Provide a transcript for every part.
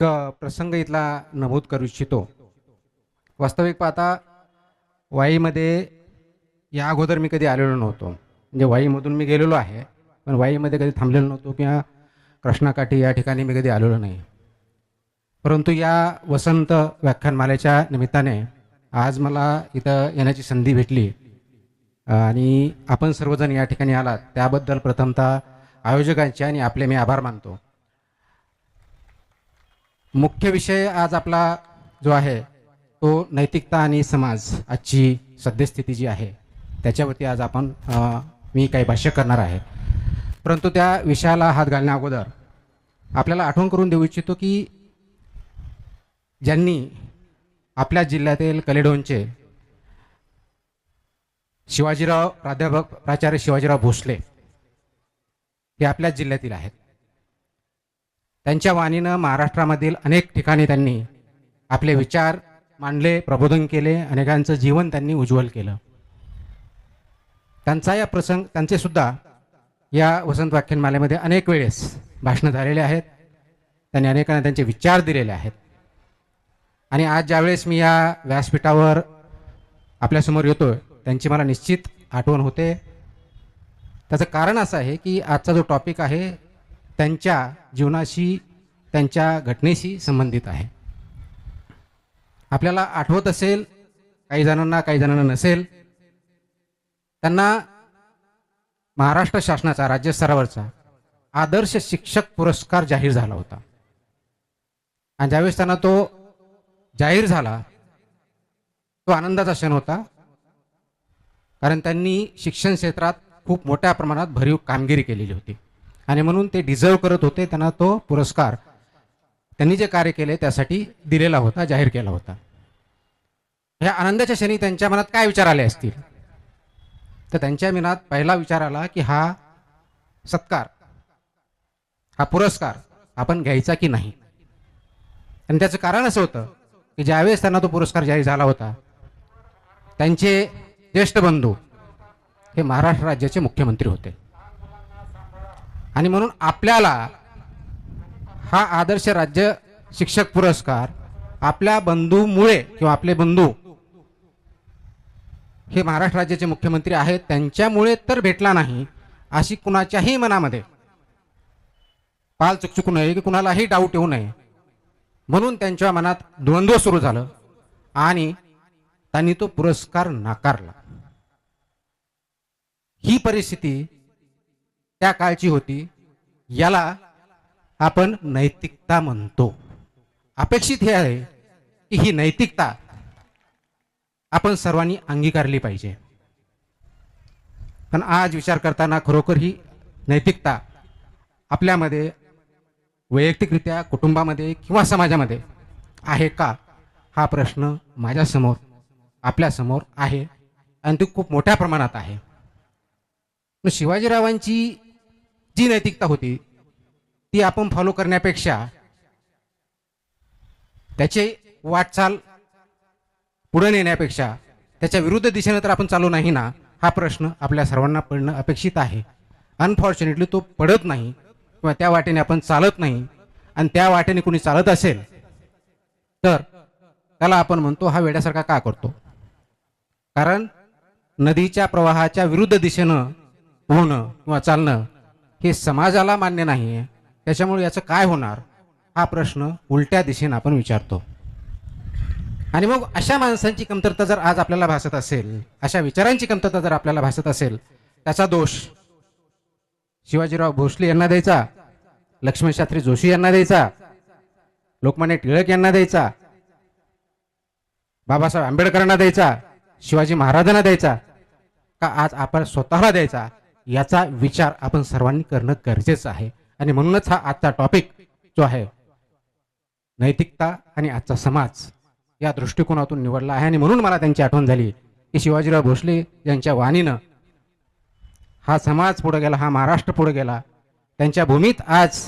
प्रसंग इथला नमूद करू इच्छितो. वास्तविक पाहता वाईमध्ये या अगोदर मी कधी आलेलो नव्हतो. म्हणजे वाईमधून मी गेलेलो आहे, पण वाईमध्ये कधी थांबलेलो नव्हतो किंवा कृष्णाकाठी या ठिकाणी मी कधी आलेलो नाही. परंतु या वसंत व्याख्यानमालेच्या निमित्ताने आज मला इथं येण्याची संधी भेटली आणि आपण सर्वजण या ठिकाणी आलात त्याबद्दल प्रथमतः आयोजकांचे आणि आपले मी आभार मानतो. मुख्य विषय आज आपला जो आहे तो नैतिकता आणि समाज, आजची सद्यस्थिती जी आहे त्याच्यावरती आज मी काही भाष्य करणार आहे. परंतु त्या विषयाला हात घालण्या अगोदर आपल्याला आठवण करून देऊ इच्छितो की ज्यांनी आपल्या जिल्ह्यातील कलेडोनचे शिवाजीराव प्राचार्य शिवाजीराव भोसले हे आपल्याच जिल्ह्यातील आहेत. त्यांच्या वाणीनं महाराष्ट्रामधील अनेक ठिकाणी त्यांनी आपले विचार मांडले, प्रबोधन केले, अनेकांचं जीवन त्यांनी उज्ज्वल केलं. त्यांचे सुद्धा या वसंत व्याख्यानमालेमध्ये अनेक वेळेस भाषणं झालेले आहेत. त्यांनी अनेकांना त्यांचे विचार दिलेले आहेत. आणि आज ज्यावेळेस मी या व्यासपीठावर आपल्यासमोर येतोय त्यांची मला निश्चित आठवण होते. त्याचं कारण असं आहे की आजचा जो टॉपिक आहे त्यांच्या जीवनाशी, त्यांच्या घटनेशी संबंधित आहे. आपल्याला आठवत असेल, काही जणांना नसेल, त्यांना महाराष्ट्र शासनाचा राज्य स्तरावरचा आदर्श शिक्षक पुरस्कार जाहीर झाला होता. आणि ज्यावेळेस त्यांना तो जाहीर झाला तो आनंदाचा क्षण होता, कारण त्यांनी शिक्षण क्षेत्रात खूप मोठ्या प्रमाणात भरीव कामगिरी केलेली होती आणि म्हणून ते डिझर्व करत होते. त्यांना तो पुरस्कार त्यांनी जे कार्य केले त्यासाठी दिलेला होता, जाहीर केला होता. ह्या आनंदाच्या क्षणी त्यांच्या मनात काय विचार आले असतील? तर त्यांच्या मनात पहिला विचार आला की हा सत्कार, हा पुरस्कार आपण घ्यायचा की नाही. आणि त्याचं कारण असं होतं की ज्यावेळेस त्यांना तो पुरस्कार जाहीर झाला होता त्यांचे ज्येष्ठ बंधू हे महाराष्ट्र राज्याचे मुख्यमंत्री होते. आणि म्हणून आपल्याला हा आदर्श राज्य शिक्षक पुरस्कार आपल्या बंधूमुळे, किंवा आपले बंधू हे महाराष्ट्र राज्याचे मुख्यमंत्री आहेत त्यांच्यामुळे तर भेटला नाही अशी कुणाच्याही मनामध्ये पाल चुकचुकू नये, की कुणालाही डाऊट येऊ नये, म्हणून त्यांच्या मनात द्वंद्व सुरू झालं आणि त्यांनी तो पुरस्कार नाकारला. ही परिस्थिती त्या काळची होती. याला आपण नैतिकता म्हणतो. अपेक्षित हे आहे की ही नैतिकता आपण सर्वांनी अंगीकारली पाहिजे. पण आज विचार करताना खरोखर ही नैतिकता आपल्यामध्ये वैयक्तिकरित्या, कुटुंबामध्ये किंवा समाजामध्ये आहे का, हा प्रश्न माझ्यासमोर, आपल्यासमोर आहे आणि ती खूप मोठ्या प्रमाणात आहे. शिवाजीरावांची जी नैतिकता होती ती आपण फॉलो करण्यापेक्षा त्याची वाटचाल पुढे नेण्यापेक्षा त्याच्या विरुद्ध दिशेने तर आपण चालू नाही ना, हा प्रश्न आपल्या सर्वांना पडणं अपेक्षित आहे. अनफॉर्च्युनेटली तो पडत नाही किंवा त्या वाटेने आपण चालत नाही. आणि त्या वाटेने कुणी चालत असेल तर त्याला आपण म्हणतो हा वेड्यासारखा का करतो. कारण नदीच्या प्रवाहाच्या विरुद्ध दिशेनं पोहणं किंवा चालणं हे समाजाला मान्य नाही आहे. त्याच्यामुळे याचं काय होणार, हा प्रश्न उलट्या दिशेनं आपण विचारतो. आणि मग अशा माणसांची कमतरता जर आज आपल्याला भासत असेल, अशा विचारांची कमतरता जर आपल्याला भासत असेल, त्याचा दोष शिवाजीराव भोसले यांना द्यायचा, लक्ष्मणशास्त्री जोशी यांना द्यायचा, लोकमान्य टिळक यांना द्यायचा, बाबासाहेब आंबेडकरांना द्यायचा, शिवाजी महाराजांना द्यायचा, का आज आपण स्वतःला द्यायचा, याचा विचार आपण सर्वांनी करणं गरजेचं आहे. आणि म्हणूनच हा आजचा टॉपिक जो आहे नैतिकता आणि आजचा समाज या दृष्टिकोनातून निवडला आहे. आणि म्हणून मला त्यांची आठवण झाली की शिवाजीराव भोसले यांच्या वाणीनं हा समाज पुढे गेला, हा महाराष्ट्र पुढे गेला. त्यांच्या भूमीत आज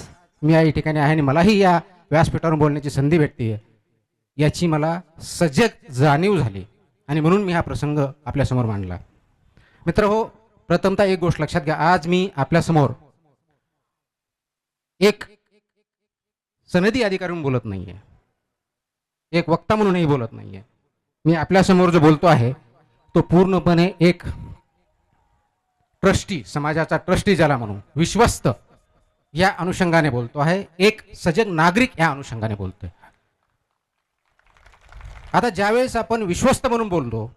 मी या ठिकाणी आहे आणि मलाही या व्यासपीठावर बोलण्याची संधी भेटते, याची मला सजग जाणीव झाली. आणि म्हणून मी हा प्रसंग आपल्यासमोर मांडला. मित्रहो, प्रथमतः एक गोष्ट लक्षात घ्या. आज मी आपल्यासमोर एक सनदी अधिकारी म्हणून बोलत नाहीये, एक वक्ता म्हणूनही बोलत नाहीये. मी आपल्यासमोर जो बोलतो आहे तो पूर्णपणे एक ट्रस्टी, समाजाचा ट्रस्टी ज्याला म्हणून, विश्वस्त या अनुषंगाने बोलतो आहे, एक सजग नागरिक या अनुषंगाने बोलतोय. आता ज्यावेळेस आपण विश्वस्त म्हणून बोलतो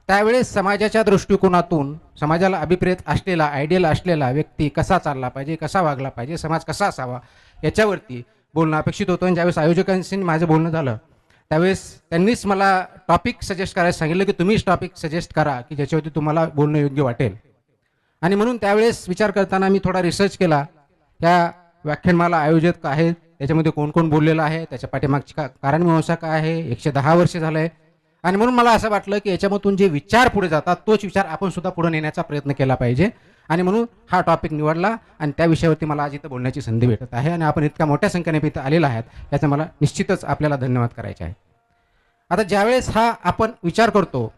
त्यावेळेस समाजाच्या दृष्टिकोनातून समाजाला अभिप्रेत असलेला, आयडियल असलेला व्यक्ती कसा चालला पाहिजे, कसा वागला पाहिजे, समाज कसा असावा याच्यावरती बोलणं अपेक्षित होतं. आणि ज्यावेळेस आयोजकांशी माझं बोलणं झालं त्यावेळेस त्यांनीच मला टॉपिक सजेस्ट करायला सांगितलं की तुम्हीच टॉपिक सजेस्ट करा की ज्याच्यावरती तुम्हाला बोलणं योग्य वाटेल. आणि म्हणून त्यावेळेस विचार करताना मी थोडा रिसर्च केला, या व्याख्यानमाला आयोजक आहेत, त्याच्यामध्ये कोण कोण बोललेलं आहे, त्याच्या पाठीमागची कारणमीमांसा काय आहे, 110 वर्ष झालं आहे. आणि म्हणून मला असं वाटलं की याच्यामधून जे विचार पुढे जातात तोच विचार आपण सुद्धा पुढे नेण्याचा प्रयत्न केला पाहिजे. आणि म्हणून हा टॉपिक निवडला आणि त्या विषयावरती मला आज इथं बोलण्याची संधी भेटत आहे. आणि आपण इतक्या मोठ्या संख्येने इथं आलेला आहेत याचा मला निश्चितच आपल्याला धन्यवाद करायचे आहे. आता ज्यावेळेस हा आपण विचार करतो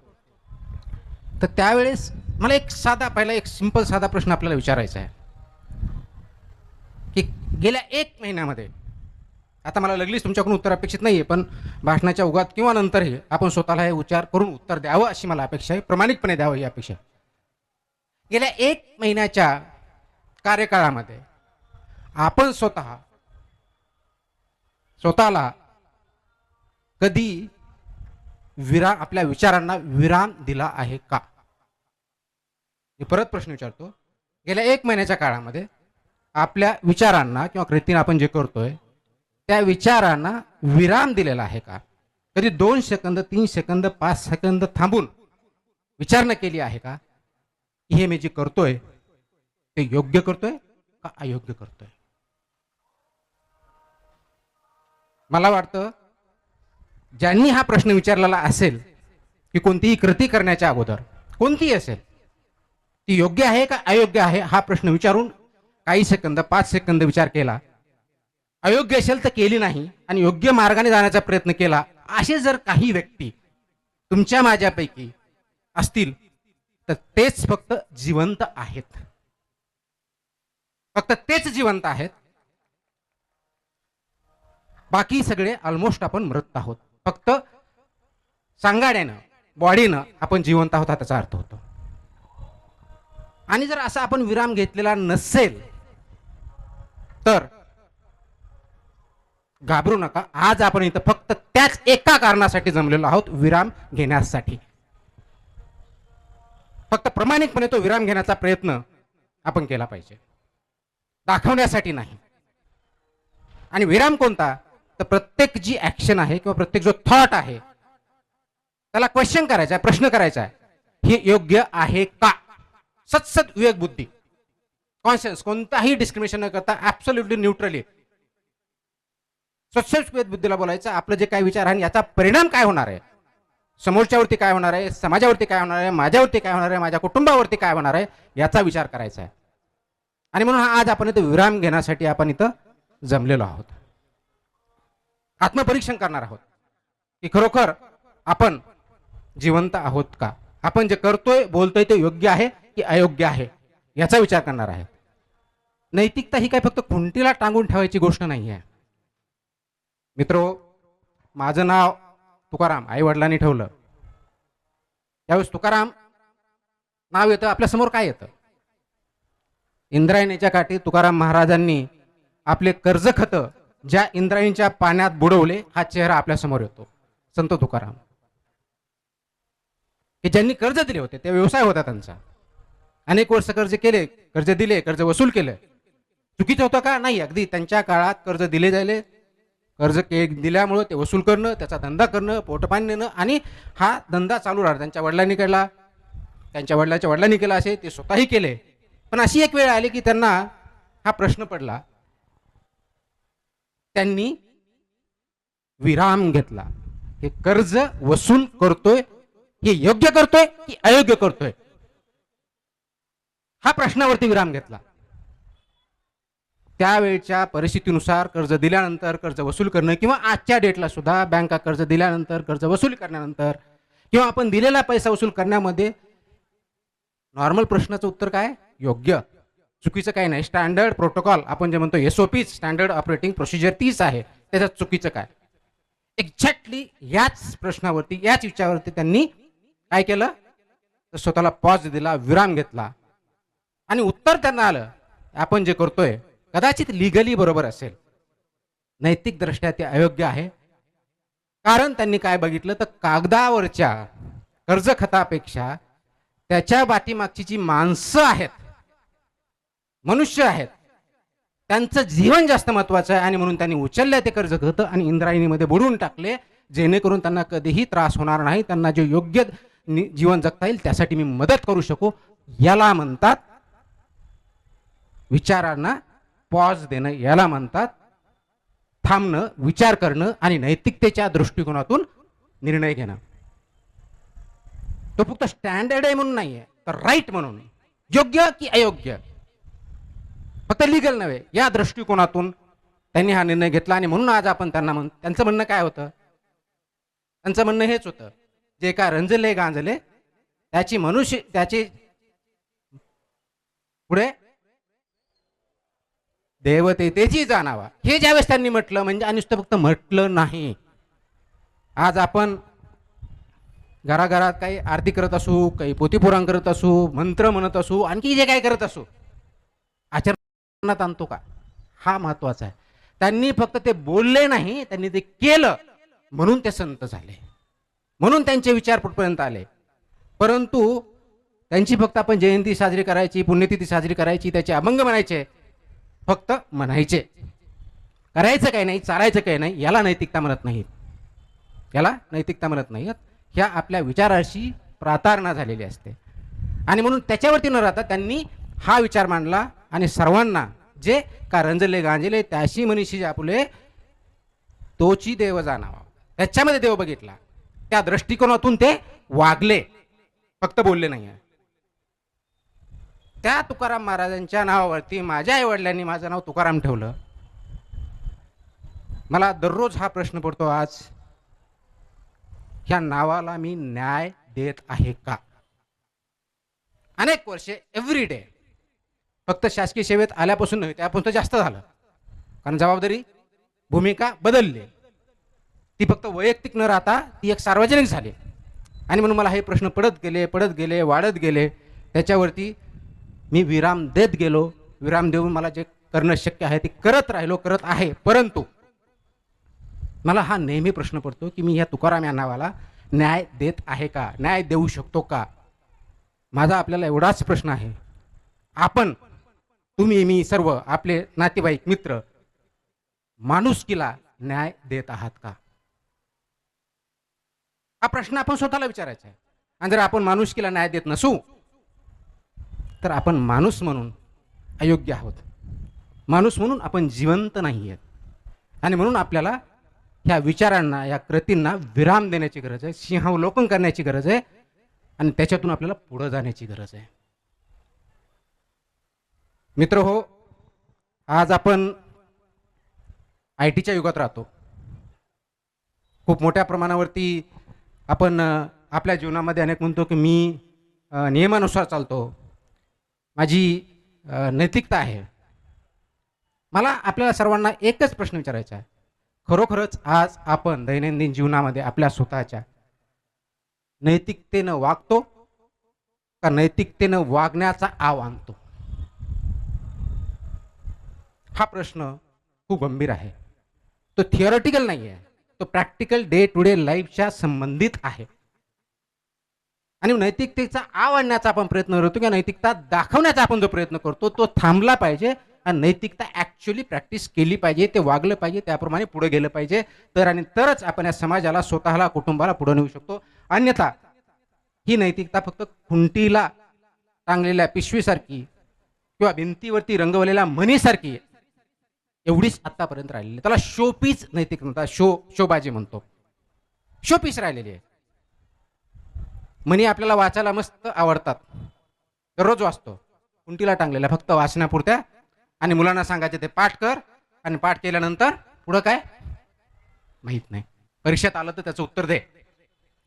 तर त्यावेळेस मला पहिला एक सिंपल साधा प्रश्न आपल्याला विचारायचा आहे की गेल्या 1 महिन्यामध्ये, आता मला लगेच तुमच्याकडून उत्तर अपेक्षित नाही आहे, पण भाषणाच्या उगात किंवा नंतरही आपण स्वतःला हे विचार करून उत्तर द्यावं अशी मला अपेक्षा आहे, प्रामाणिकपणे द्यावं ही अपेक्षा आहे. गेल्या 1 महिन्याच्या कार्यकाळामध्ये आपण स्वतःला कधी आपल्या विचारांना विराम दिला आहे का? मी परत प्रश्न विचारतो. गेल्या 1 महिन्याच्या काळामध्ये आपल्या विचारांना किंवा कृतीने आपण जे करतोय त्या विचारांना विराम दिलेला आहे का? कधी 2 सेकंद, 3 सेकंद, 5 सेकंद थांबून विचारणा केली आहे का? हे मी जे करतोय ते योग्य करतोय का अयोग्य करतोय? मला वाटतं ज्यांनी हा प्रश्न विचारलेला असेल की कोणतीही कृती करण्याच्या अगोदर, कोणतीही असेल, ती योग्य आहे का अयोग्य आहे हा प्रश्न विचारून काही सेकंद, 5 सेकंद विचार केला, अयोग्य असेल तर केली नाही आणि योग्य मार्गाने जाण्याचा प्रयत्न केला, असे जर काही व्यक्ती तुमच्या माझ्यापैकी असतील तर तेच फक्त जिवंत आहेत. फक्त तेच जिवंत आहेत. बाकी सगळे ऑलमोस्ट आपण मृत आहोत. फक्त सांगाड्यानं, बॉडीनं आपण जिवंत आहोत हा त्याचा अर्थ होतो. आणि जर असा आपण विराम घेतलेला नसेल तर घाबरू नका. आज आपण इथं फक्त त्याच एका कारणासाठी जमलेलो आहोत, विराम घेण्यासाठी. फक्त प्रामाणिकपणे तो विराम घेण्याचा प्रयत्न आपण केला पाहिजे, दाखवण्यासाठी नाही. आणि विराम कोणता? तर प्रत्येक जी ऍक्शन आहे किंवा प्रत्येक जो थॉट आहे त्याला क्वेश्चन करायचा आहे, प्रश्न करायचा आहे, हे योग्य आहे का? सत्सद विवेक बुद्धी, कॉन्शियस, कोणताही डिस्क्रिमिनेशन न करता ऍब्सोल्युटली न्यूट्रली सत्सद विवेक बुद्धीला बोलायचं आपलं जे काय विचार आहे याचा परिणाम काय होणार आहे, समोरच्यावरती काय होणार आहे, समाजावरती काय होणार आहे, माझ्यावरती काय होणार आहे, माझ्या कुटुंबावरती काय होणार आहे याचा विचार करायचा आहे. आणि म्हणून आज आपण इथं विराम घेण्यासाठी आपण इथं जमलेलो आहोत. आत्मपरीक्षण करणार आहोत की खरोखर आपण जिवंत आहोत का? आपण जे करतोय, बोलतोय ते योग्य आहे की अयोग्य आहे याचा विचार करणार आहे. नैतिकता ही काय फक्त खुंटीला टांगून ठेवायची गोष्ट नाही आहे. मित्रो, माझं नाव तुकाराम आई वडिलांनी ठेवलं. त्यावेळेस तुकाराम नाव येतं, आपल्यासमोर काय येतं? इंद्रायणीच्या काठी तुकाराम महाराजांनी आपले कर्जखत ज्या इंद्रायणीच्या पाण्यात बुडवले हा चेहरा आपल्यासमोर येतो. संत तुकाराम हे ज्यांनी कर्ज दिले होते, ते व्यवसाय होता त्यांचा, अनेक वर्ष कर्ज केले, कर्ज दिले, कर्ज वसूल केले. चुकीचं होतं का? नाही. अगदी त्यांच्या काळात कर्ज दिले जायले, कर्ज दिल्यामुळे ते वसूल करणं, त्याचा धंदा करणं, पोटपाणी नेणं आणि हा धंदा चालू राहिला. त्यांच्या वडिलांनी केला, त्यांच्या वडिलांच्या वडिलांनी केला, असे ते स्वतःही केले. पण अशी एक वेळ आली की त्यांना हा प्रश्न पडला, त्यांनी विराम घेतला. हे कर्ज वसूल करतोय हे योग्य करतोय की अयोग्य करतोय हा प्रश्नावरती विराम घेतला. त्यावेळच्या परिस्थितीनुसार कर्ज दिल्यानंतर कर्ज वसूल करणं किंवा आजच्या डेटला सुद्धा बँका कर्ज दिल्यानंतर कर्ज वसूल करण्यानंतर किंवा आपण दिलेला पैसा वसूल करण्यामध्ये नॉर्मल प्रश्नाचं उत्तर काय? योग्य. चुकीचं काही नाही. स्टँडर्ड प्रोटोकॉल आपण जे म्हणतो SOP स्टँडर्ड ऑपरेटिंग प्रोसिजर तीच आहे. त्याच्यात चुकीचं काय? एक्झॅक्टली याच प्रश्नावरती याच विचारावरती त्यांनी काय केलं तर स्वतःला पॉज दिला, विराम घेतला आणि उत्तर त्यांना आलं आपण जे करतोय कदाचित लिगली बरोबर असेल, नैतिक दृष्ट्या ते अयोग्य आहे. कारण त्यांनी काय बघितलं तर कागदावरच्या कर्ज खतापेक्षा त्याच्या पाठीमागची जी माणसं आहेत, मनुष्य आहेत, त्यांचं जीवन जास्त महत्वाचं आहे आणि म्हणून त्यांनी उचलले ते कर्ज खत आणि इंद्रायणीमध्ये बुडवून टाकले, जेणेकरून त्यांना कधीही त्रास होणार नाही, त्यांना जे योग्य जीवन जगता येईल त्यासाठी मी मदत करू शकू. याला म्हणतात विचारांना पॉज देणं, याला म्हणतात थांबणं, विचार करणं आणि नैतिकतेच्या दृष्टिकोनातून निर्णय घेणं. तो फक्त स्टँडर्ड आहे म्हणून नाहीये, तर राईट म्हणून, योग्य की अयोग्य, फक्त लिगल नव्हे, या दृष्टिकोनातून त्यांनी हा निर्णय घेतला. आणि म्हणून आज आपण त्यांना त्यांचं म्हणणं काय होतं? त्यांचं म्हणणं हेच होतं, जे काय रंजले गांजले त्याची पुढे देवतेची जाणावा, हे ज्यावेळेस त्यांनी म्हटलं, म्हणजे आणि नुसतं फक्त म्हटलं नाही. आज आपण घराघरात काही आरती करत असू, काही पोथीपुराण करत असू, मंत्र म्हणत असू, आणखी जे काय करत असू, आचरणात आणतो का? हा महत्वाचा आहे. त्यांनी फक्त ते बोलले नाही, त्यांनी ते केलं, म्हणून ते संत झाले, म्हणून त्यांचे विचार कुठपर्यंत आले. परंतु त्यांची फक्त आपण जयंती साजरी करायची, पुण्यतिथी साजरी करायची, त्याचे अभंग म्हणायचे, फक्त म्हणायचे, करायचं काही नाही, चालायचं काही नाही, याला नैतिकता म्हणत नाहीत, याला नैतिकता म्हणत नाहीत. ह्या आपल्या विचाराशी प्रातारणा झालेली असते. आणि म्हणून त्याच्यावरती न राहता त्यांनी हा विचार मांडला आणि सर्वांना जे का रंजले गांजले त्याशी मनीषी आपुले तोची देव जाणावा, त्याच्यामध्ये देव बघितला, त्या दृष्टिकोनातून ते वागले, फक्त बोलले नाही. त्या तुकाराम महाराजांच्या नावावरती माझ्या आईवडिलांनी माझं नाव तुकाराम ठेवलं. मला दररोज हा प्रश्न पडतो, आज ह्या नावाला मी न्याय देत आहे का? अनेक वर्षे एव्हरी डे, फक्त शासकीय सेवेत आल्यापासून नव्हे, त्यापासून जास्त झालं, कारण जबाबदारी भूमिका बदलली, ती फक्त वैयक्तिक न राहता ती एक सार्वजनिक झाली. आणि म्हणून मला हे प्रश्न पडत गेले, वाढत गेले. त्याच्यावरती मी विराम देत गेलो, विराम देऊन मला जे करणं शक्य आहे ते करत राहिलो, करत आहे. परंतु मला हा नेहमी प्रश्न पडतो की मी या तुकाराम या नावाला न्याय देत आहे का, न्याय देऊ शकतो का? माझा आपल्याला एवढाच प्रश्न आहे, आपण, तुम्ही, मी, सर्व आपले नातेवाईक, मित्र, माणुसकीला न्याय देत आहात का? हा प्रश्न आपण स्वतःला विचारायचा आहे. आणि जर आपण माणुसकीला न्याय देत नसू तर आपण माणूस म्हणून अयोग्य आहोत, माणूस म्हणून आपण जिवंत नाही आहेत. आणि म्हणून आपल्याला ह्या विचारांना, या कृतींना विराम देण्याची गरज आहे, सिंहावलोकन करण्याची गरज आहे आणि त्याच्यातून आपल्याला पुढे जाण्याची गरज आहे. मित्र हो, आज आपण IT च्या युगात राहतो. खूप मोठ्या प्रमाणावरती आपण आपल्या जीवनामध्ये अनेक म्हणतो की मी नियमानुसार चालतो, माझी नैतिकता आहे. मला आपल्याला सर्वांना एकच प्रश्न विचारायचा आहे, खरोखरच आज आपण दैनंदिन जीवनामध्ये आपल्या स्वतःच्या नैतिकतेनं वागतो का नैतिकतेनं वागण्याचा आव आणतो? हा प्रश्न खूप गंभीर आहे. तो थिअरॉटिकल नाही आहे, तो प्रॅक्टिकल डे टू डे लाईफच्या संबंधित आहे. आणि नैतिकतेचा आव आणण्याचा आपण प्रयत्न करतो किंवा नैतिकता दाखवण्याचा आपण जो प्रयत्न करतो तो थांबला पाहिजे आणि नैतिकता ॲक्च्युअली प्रॅक्टिस केली पाहिजे, ते वागलं पाहिजे, त्याप्रमाणे पुढे गेलं पाहिजे. तरच आपण या समाजाला, स्वतःला, कुटुंबाला पुढे नेऊ शकतो. अन्यथा ही नैतिकता फक्त खुंटीला टांगलेल्या पिशवीसारखी किंवा भिंतीवरती रंगवलेल्या मणीसारखी एवढीच आतापर्यंत राहिलेली, त्याला शोपीस नैतिकता, शोबाजी म्हणतो, शोपीस राहिलेली आहे. मणी आपल्याला वाचायला मस्त आवडतात, दररोज वाचतो, कुंटीला टांगलेल्या फक्त वाचण्यापुरत्या. आणि मुलांना सांगायचे ते पाठ कर, आणि पाठ केल्यानंतर पुढं काय माहित नाही, परीक्षेत आलं तर त्याचं उत्तर दे.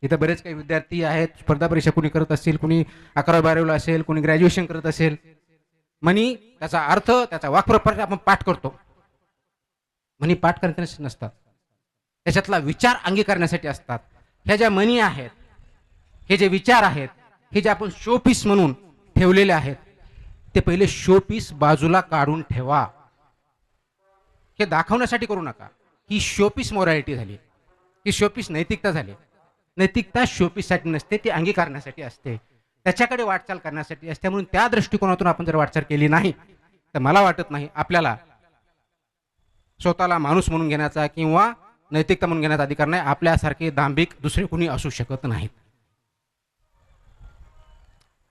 इथं बरेच काही विद्यार्थी आहेत, स्पर्धा परीक्षा कुणी करत असेल, कुणी 11वी 12वीला असेल, कुणी ग्रॅज्युएशन करत असेल. म्हणी, त्याचा अर्थ, त्याचा वाक्प्रचार आपण पाठ करतो. म्हणी पाठ करण्यासाठी नसतात, त्याच्यातला विचार अंगीकारण्यासाठी असतात. ह्या ज्या म्हणी आहेत, हे जे विचार आहेत, हे जे आपण शोपीस म्हणून ठेवलेले आहेत, ते पहिले शोपीस बाजूला काढून ठेवा. हे दाखवण्यासाठी करू नका. ही शोपीस मोरॅलिटी झाली, ही शोपीस नैतिकता झाली. नैतिकता शोपीससाठी नसते, ती अंगीकारण्यासाठी असते, त्याच्याकडे वाटचाल करण्यासाठी असते. म्हणून त्या दृष्टिकोनातून आपण जर वाटचाल केली नाही तर मला वाटत नाही आपल्याला स्वतःला माणूस म्हणून घेण्याचा किंवा नैतिकता म्हणून घेण्याचा अधिकार नाही. आपल्यासारखे दांभिक दुसरे कुणी असू शकत नाहीत.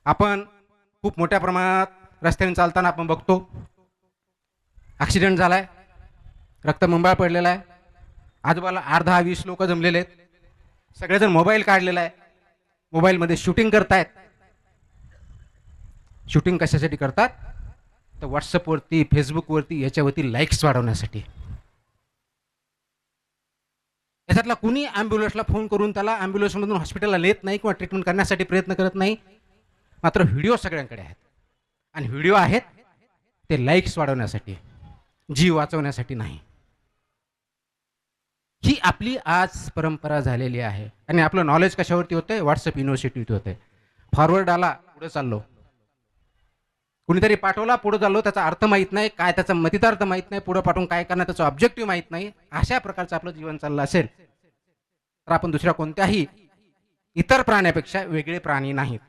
आपण खूप मोठ्या प्रमाणात रस्त्याने चालताना आपण बघतो, ॲक्सिडेंट झालाय, रक्तबंबाळ पडलेला आहे, आजूबाजूला 10-20 लोक जमलेले आहेत, सगळेजण मोबाईल काढलेला आहे, मोबाईलमध्ये शूटिंग करतायत. शूटिंग कशासाठी करतात तर व्हॉट्सअपवरती, फेसबुकवरती, याच्यावरती लाईक्स वाढवण्यासाठी. याच्यातला कुणी ॲम्ब्युलन्सला फोन करून त्याला ॲम्ब्युलन्समधून हॉस्पिटलला नेत नाही किंवा ट्रीटमेंट करण्यासाठी प्रयत्न करत नाही. मात्र व्हिडिओ सगळ्यांकडे आहेत, आणि व्हिडिओ आहेत ते लाईक्स वाढवण्यासाठी, जीव वाचवण्यासाठी नाही. ही आपली आज परंपरा झालेली आहे. आणि आपलं नॉलेज कशावरती होतंय? व्हॉट्सअप युनिव्हर्सिटीवरती होतंय. फॉरवर्ड आला, पुढे चाललो, कुणीतरी पाठवला, पुढे चाललो, त्याचा अर्थ माहीत नाही, काय त्याचा मतितार्थ माहीत नाही, पुढे पाठवून काय करणार त्याचा ऑब्जेक्टिव्ह माहीत नाही. अशा प्रकारचं आपलं जीवन चाललं असेल तर आपण दुसऱ्या कोणत्याही इतर प्राण्यापेक्षा वेगळे प्राणी नाहीत.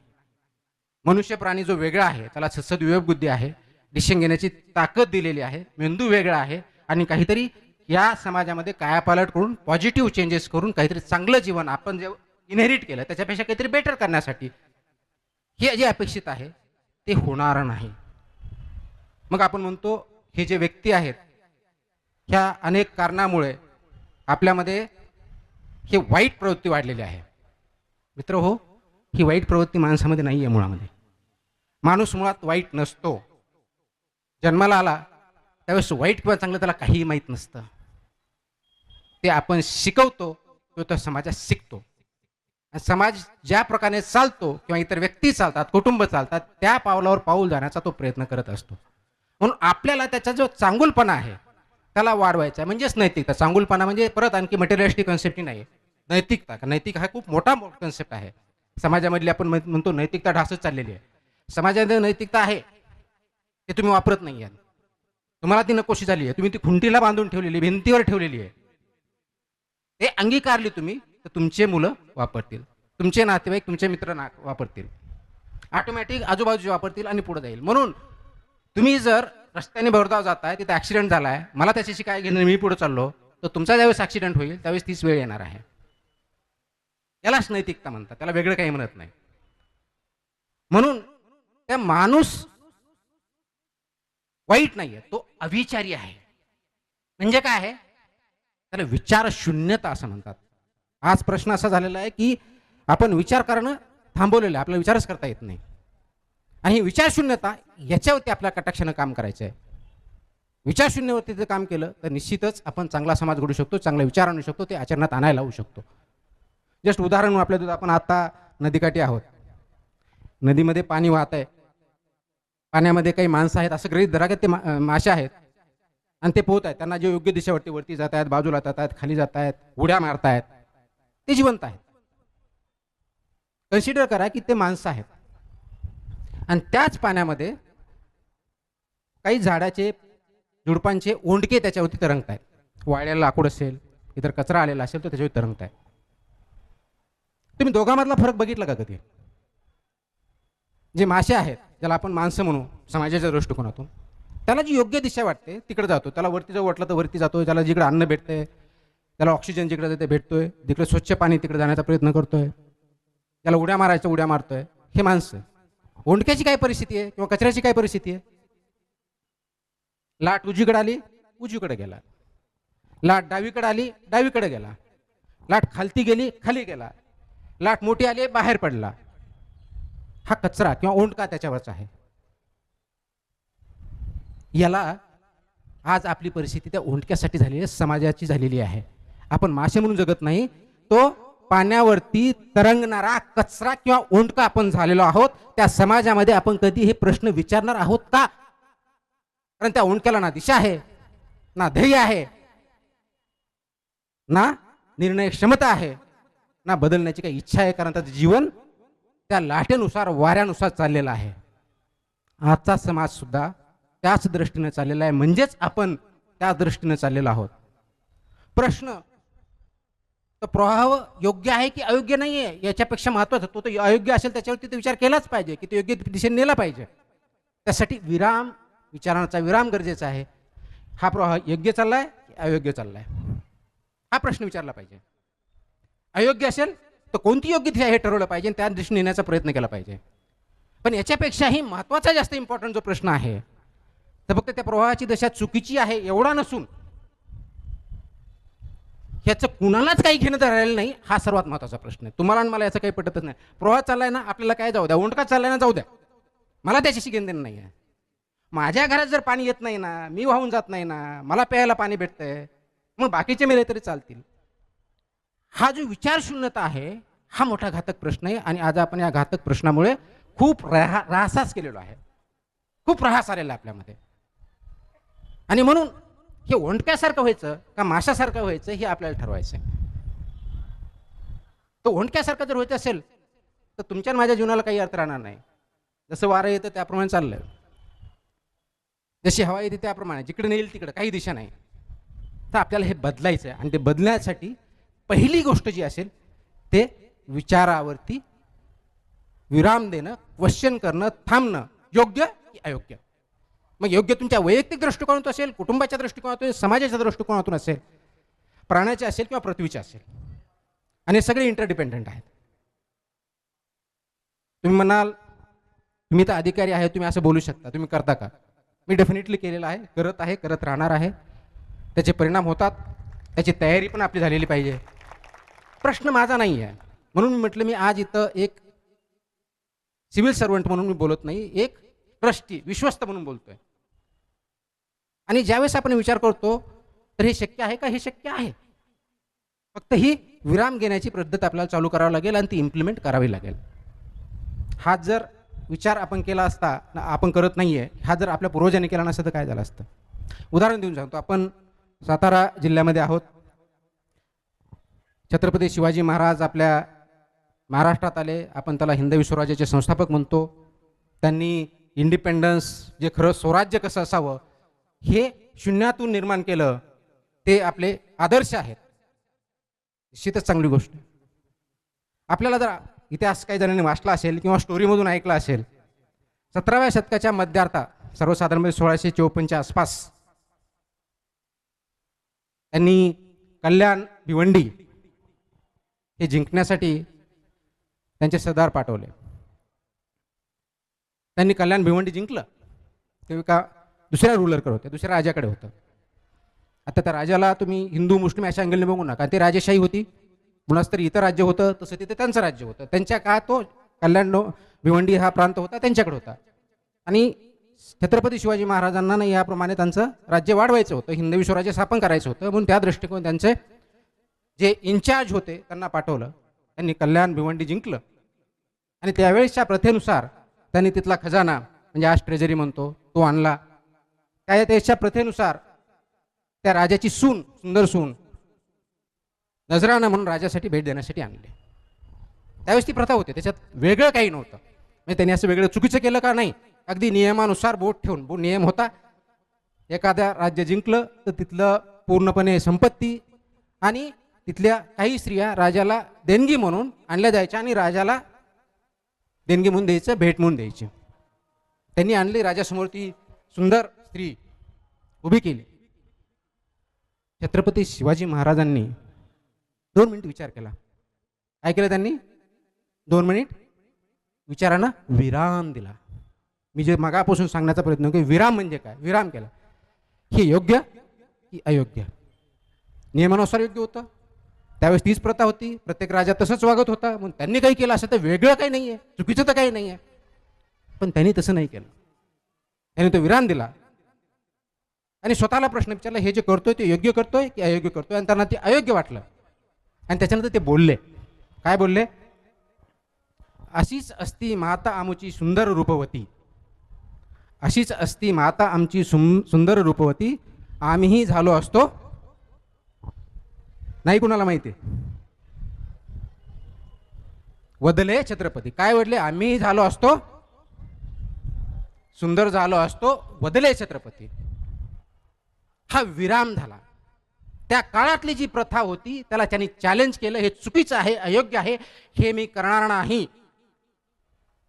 मनुष्य प्राणी जो वेगळा आहे, त्याला सद्विवेक बुद्धी आहे, डिसिजन घेण्याची ताकद दिलेली आहे, मेंदू वेगळा आहे, आणि काहीतरी या समाजामध्ये कायापालट करून पॉझिटिव्ह चेंजेस करून काहीतरी चांगलं जीवन आपण जे इनहेरिट केलं त्याच्यापेक्षा काहीतरी बेटर करण्यासाठी हे जे अपेक्षित आहे ते होणार नाही. मग आपण म्हणतो हे जे व्यक्ती आहेत, ह्या अनेक कारणामुळे आपल्यामध्ये हे वाईट प्रवृत्ती वाढलेली आहे. मित्र हो, ही वाईट प्रवृत्ती माणसामध्ये नाही आहे. मुळामध्ये माणूस मुळात वाईट नसतो. जन्माला आला त्यावेळेस वाईट किंवा चांगलं त्याला काहीही माहीत नसतं. ते आपण शिकवतो किंवा तो समाजात शिकतो. समाज ज्या प्रकारे चालतो किंवा इतर व्यक्ती चालतात, कुटुंब चालतात, त्या पावलावर पाऊल जाण्याचा तो प्रयत्न करत असतो. म्हणून आपल्याला त्याचा जो चांगुलपणा आहे त्याला वाढवायचा आहे, म्हणजेच नैतिकता. चांगुलपणा म्हणजे परत आणखी मटेरियलिस्टिक कन्सेप्ट नाही, नैतिकता. नैतिक हा खूप मोठा कन्सेप्ट आहे. समाजामधली आपण म्हणतो नैतिकता ढासच चाललेली आहे. समाजामध्ये नैतिकता आहे ते तुम्ही वापरत नाही आहात, तुम्हाला ती नकोशी झाली आहे, तुम्ही ती खुंटीला बांधून ठेवलेली, भिंतीवर ठेवलेली आहे. ते अंगीकारली तुम्ही तर तुमचे मुलं वापरतील, तुमचे नातेवाईक, तुमचे मित्र वापरतील, ऑटोमॅटिक आजूबाजूचे वापरतील आणि पुढे जाईल. म्हणून तुम्ही जर रस्त्याने भरधाव जाताय, तिथे ॲक्सिडेंट झालाय, मला त्याच्याशी काय घेणं, मी पुढे चाललो, तर तुमचा ज्यावेळेस ॲक्सिडेंट होईल त्यावेळेस तीच वेळ येणार आहे. यालाच नैतिकता म्हणतात, त्याला वेगळं काही म्हणत नाही. म्हणून त्या माणूस वाईट नाहीये, तो अविचारी आहे. म्हणजे काय आहे? त्याला विचार शून्यता असं म्हणतात. आज प्रश्न असा झालेला आहे की आपण विचार करणं थांबवलेलं आहे, आपल्याला विचारच करता येत नाही. आणि विचार शून्यता याच्यावरती आपल्या कटाक्षानं काम करायचं आहे. विचार शून्यवरती जर काम केलं तर निश्चितच आपण चांगला समाज घडू शकतो, चांगला विचार आणू शकतो, ते आचरणात आणायला लावू शकतो. जस्ट उदाहरण म्हणून आपल्या आपण आता नदीकाठी आहोत, नदीमध्ये पाणी वाहत आहे, पाण्यामध्ये काही माणसं आहेत असं गृहीत धरा की ते मासे आहेत आणि ते पोहत आहेत. त्यांना जे योग्य दिशेवरती वरती जात आहेत, बाजूला जात आहेत, खाली जात आहेत, उड्या मारतायत, ते जिवंत आहेत. कन्सिडर करा की ते माणसं आहेत आणि त्याच पाण्यामध्ये काही झाडाचे, झुडपांचे ओंडके त्याच्यावरती तरंगत आहेत. वाळलेलं लाकूड असेल, इतर कचरा आलेला असेल तर त्याच्यावर तरंगत आहे. तुम्ही दोघांमधला फरक बघितला का कधी? जे मासे आहेत, ज्याला आपण माणसं म्हणू समाजाच्या दृष्टिकोनातून, त्याला जी योग्य दिशा वाटते तिकडे जातो, त्याला वरती जाऊ वाटलं तर वरती जातो, त्याला जिकडे अन्न भेटतंय, त्याला ऑक्सिजन जिकडे जाते भेटतोय, जिकडे स्वच्छ पाणी तिकडे जाण्याचा प्रयत्न करतोय, त्याला उड्या मारायचं उड्या मारतोय. हे माणसं. ओंडक्याची काय परिस्थिती आहे किंवा कचऱ्याची काय परिस्थिती आहे? लाट उजवीकडे आली, उजवीकडे गेला, लाट डावीकडे आली, डावीकडे गेला, लाट खालती गेली, खाली गेला, लाट मोठी आली, बाहेर पडला. हा कचरा किंवा ओंडका त्याच्यावरचा आहे. याला आज आपली परिस्थिती त्या ओंडक्यासाठी झालेली आहे, समाजाची झालेली आहे. आपण मासे म्हणून जगत नाही, तो पाण्यावरती तरंगणारा कचरा किंवा ओंडका आपण झालेलो आहोत. त्या समाजामध्ये आपण कधी हे प्रश्न विचारणार आहोत का कारण त्या ओंडक्याला ना दिशा आहे, ना ध्येय आहे, ना निर्णय क्षमता आहे, ना बदलण्याची काही इच्छा आहे, कारण त्याचं जीवन त्या लाटेनुसार वाऱ्यानुसार चाललेलं आहे. आजचा समाज सुद्धा त्याच दृष्टीने चाललेला आहे, म्हणजेच आपण त्या दृष्टीने चाललेलो आहोत. प्रश्न तर प्रवाह योग्य आहे की अयोग्य नाही आहे याच्यापेक्षा महत्त्वाचा, तो अयोग्य असेल त्याच्यावरती तो विचार केलाच पाहिजे की तो योग्य दिशेने नेला पाहिजे. त्यासाठी विराम, विचारांचा विराम गरजेचा आहे. हा प्रवाह योग्य चाललाय की अयोग्य चाललाय हा प्रश्न विचारला पाहिजे. अयोग्य असेल तर कोणती योग्य दिशा हे ठरवलं पाहिजे, त्या दिशेने नेण्याचा प्रयत्न केला पाहिजे. पण याच्यापेक्षाही महत्त्वाचा जास्त इम्पॉर्टंट जो प्रश्न आहे तर फक्त त्या प्रवाहाची दिशा चुकीची आहे एवढा नसून ह्याचं कुणालाच काही घेणं तर राहिलं नाही, हा सर्वात महत्त्वाचा प्रश्न आहे. तुम्हाला आणि मला याचं काही पटतच नाही. प्रवाह चाललाय ना, आपल्याला काय जाऊ द्या, ओंडका चाललाय ना जाऊ द्या, मला त्याच्याशी घेणं देणं नाही आहे. माझ्या घरात जर पाणी येत नाही ना, मी वाहून जात नाही ना, मला प्यायला पाणी भेटतंय, मग बाकीचे मेले तरी चालतील. हा जो विचारशून्यता आहे हा मोठा घातक प्रश्न आहे. आणि आज आपण या घातक प्रश्नामुळे खूप राहासास केलेलो आहे, खूप ऱ्हास आलेला आहे आपल्यामध्ये. आणि म्हणून हे ओंडक्यासारखं व्हायचं का माशासारखं व्हायचं हे आपल्याला ठरवायचं आहे. तर ओंडक्यासारखं जर व्हायचं असेल तर तुमच्या माझ्या जीवनाला काही अर्थ राहणार नाही. जसं वारं येतं त्याप्रमाणे चाललंय, जशी हवा येते त्याप्रमाणे, जिकडे नेईल तिकडे, काही दिशा नाही. तर आपल्याला हे बदलायचं आहे. आणि ते बदलण्यासाठी पहिली गोष्ट जी असेल ते विचारावरती विराम देणं, क्वेश्चन करणं, थांबणं, योग्य की अयोग्य. मग योग्य तुमच्या वैयक्तिक दृष्टिकोनातून असेल, कुटुंबाच्या दृष्टिकोनातून, समाजाच्या दृष्टिकोनातून असेल, प्राण्याचे असेल किंवा पृथ्वीचे असेल. आणि सगळे इंटरडिपेंडंट आहेत. तुम्ही म्हणाल तुम्ही तर अधिकारी आहे, तुम्ही असं बोलू शकता, तुम्ही करता का? मी डेफिनेटली केलेलं आहे, करत आहे, करत राहणार आहे. त्याचे परिणाम होतात, त्याची तयारी पण आपली झालेली पाहिजे. प्रश्न माझा नाही आहे. म्हणून मी म्हटलं मी आज इथं एक सिव्हिल सर्वंट म्हणून मी बोलत नाही, एक ट्रस्टी, विश्वस्त म्हणून बोलतोय. आणि ज्यावेळेस आपण विचार करतो तर हे शक्य आहे का? हे शक्य आहे. फक्त ही विराम घेण्याची पद्धत आपल्याला चालू करावी लागेल आणि ती इम्प्लिमेंट करावी लागेल. हा जर विचार आपण केला असता, आपण करत नाहीये, हा जर आपल्या पूर्वजांनी केला नसता तर काय झालं असतं? उदाहरण देऊन सांगतो. आपण सातारा जिल्ह्यामध्ये आहोत. छत्रपती शिवाजी महाराज आपल्या महाराष्ट्रात आले. आपण त्याला हिंदवी स्वराज्याचे संस्थापक म्हणतो. त्यांनी इंडिपेंडन्स, जे खरं स्वराज्य कसं असावं हे शून्यातून निर्माण केलं, ते आपले आदर्श आहेत. निश्चितच चांगली गोष्ट. आपल्याला जर इतिहास काही जणांनी वाचला असेल किंवा स्टोरीमधून ऐकला असेल, 17व्या शतकाच्या मध्यार्था, सर्वसाधारणपणे 1654च्या आसपास त्यांनी कल्याण भिवंडी हे जिंकण्यासाठी त्यांचे सरदार पाठवले. त्यांनी कल्याण भिवंडी जिंकलं. ते का दुसऱ्या रूलरकडे होते, दुसऱ्या राजाकडे होतं. आता त्या राजाला तुम्ही हिंदू मुस्लिम अशा अँगलने बघू नका, ते राजेशाही होती. मुळात तरी इतर राज्य होतं, तसं तिथे त्यांचं राज्य होतं. त्यांच्या काळात तो कल्याण भिवंडी हा प्रांत होता, त्यांच्याकडे होता. आणि छत्रपती शिवाजी महाराजांना याप्रमाणे त्यांचं राज्य वाढवायचं होतं, हिंदवी स्वराज्य स्थापन करायचं होतं. म्हणून त्या दृष्टिकोन त्यांचे जे इन्चार्ज होते त्यांना पाठवलं. त्यांनी कल्याण भिवंडी जिंकलं. आणि त्यावेळेसच्या प्रथेनुसार त्यांनी तिथला खजाना, म्हणजे आज ट्रेजरी म्हणतो, तो आणला. त्याच्या प्रथेनुसार त्या राजाची सून, सुंदर सून, नजराणा म्हणून राजासाठी भेट देण्यासाठी आणले. त्यावेळेस ती प्रथा होती, त्याच्यात वेगळं काही नव्हतं. म्हणजे त्यांनी असं वेगळं चुकीचं केलं का? नाही. अगदी नियमानुसार बोट ठेवून, नियम होता. एखाद्या राज्य जिंकलं तर तिथलं पूर्णपणे संपत्ती आणि तिथल्या काही स्त्रिया राजाला देणगी म्हणून आणल्या जायच्या आणि राजाला देणगी म्हणून द्यायचं, भेट म्हणून द्यायची. त्यांनी आणली. राजासमोर ती सुंदर स्त्री उभी केली. छत्रपती शिवाजी महाराजांनी 2 मिनिट विचार केला. काय केलं त्यांनी? 2 मिनिट विचारांना विराम दिला. मी जे मागापासून सांगण्याचा प्रयत्न की विराम म्हणजे काय, विराम केला. हे योग्य की अयोग्य? नियमानुसार योग्य होतं. त्यावेळेस तीच प्रथा होती, प्रत्येक राजा तसंच वागत होता. म्हणून त्यांनी काही केलं असं तर वेगळं काही नाही आहे, चुकीचं तर काही नाही आहे. पण त्यांनी तसं नाही केलं. त्यांनी तो विराम दिला आणि स्वतःला प्रश्न विचारला, हे जे करतोय ते योग्य करतोय की अयोग्य करतोय? आणि त्यांना ते अयोग्य वाटलं. आणि त्याच्यानंतर ते बोलले. काय बोलले? अशीच असती माता आमुची सुंदर रूपवती, अशीच असती माता आमची सुंदर रूपवती, आम्हीही झालो असतो. नाही कुणाला माहिती? वदले छत्रपती. काय वडले? आम्हीही झालो असतो सुंदर, झालो असतो वदले छत्रपती. हा विराम झाला. त्या काळातली जी प्रथा होती त्याला त्यांनी चॅलेंज केलं, हे चुकीचं आहे, अयोग्य आहे, हे मी करणार नाही.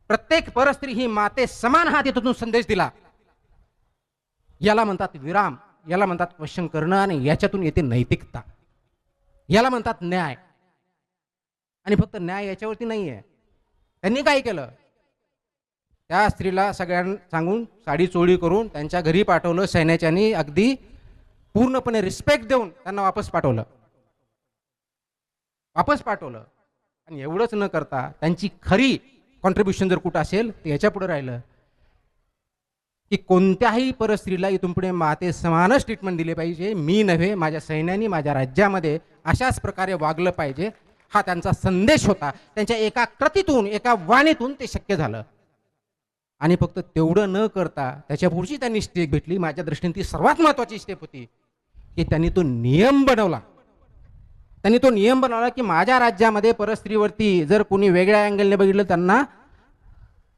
प्रत्येक परस्त्री ही माते समान, हा तिथून संदेश दिला. याला म्हणतात विराम, याला म्हणतात क्वेश्चन करणं, आणि याच्यातून येते नैतिकता, याला म्हणतात न्याय. आणि फक्त न्याय याच्यावरती नाहीये. त्यांनी काय केलं? त्या स्त्रीला सगळ्यांना सांगून साडी चोळी करून त्यांच्या घरी पाठवलं. सैन्याच्यानी अगदी पूर्णपणे रिस्पेक्ट देऊन त्यांना वापस पाठवलं. आणि एवढंच न करता त्यांची खरी कॉन्ट्रीब्युशन जर कुठं असेल तर याच्या पुढे राहिलं की कोणत्याही परस्त्रीला इथून पुढे माते समानच ट्रीटमेंट दिले पाहिजे. मी नव्हे, माझ्या सैन्यानी माझ्या राज्यामध्ये अशाच प्रकारे वागलं पाहिजे. हा त्यांचा संदेश होता. त्यांच्या एका कृतीतून, एका वाणीतून ते शक्य झालं. आणि फक्त तेवढं न करता त्याच्या पुढची त्यांनी स्टेप घेतली. माझ्या दृष्टीने ती सर्वात महत्त्वाची स्टेप होती की त्यांनी तो नियम बनवला. की माझ्या राज्यामध्ये परस्त्रीवरती जर कोणी वेगळ्या अँगलने बघितलं त्यांना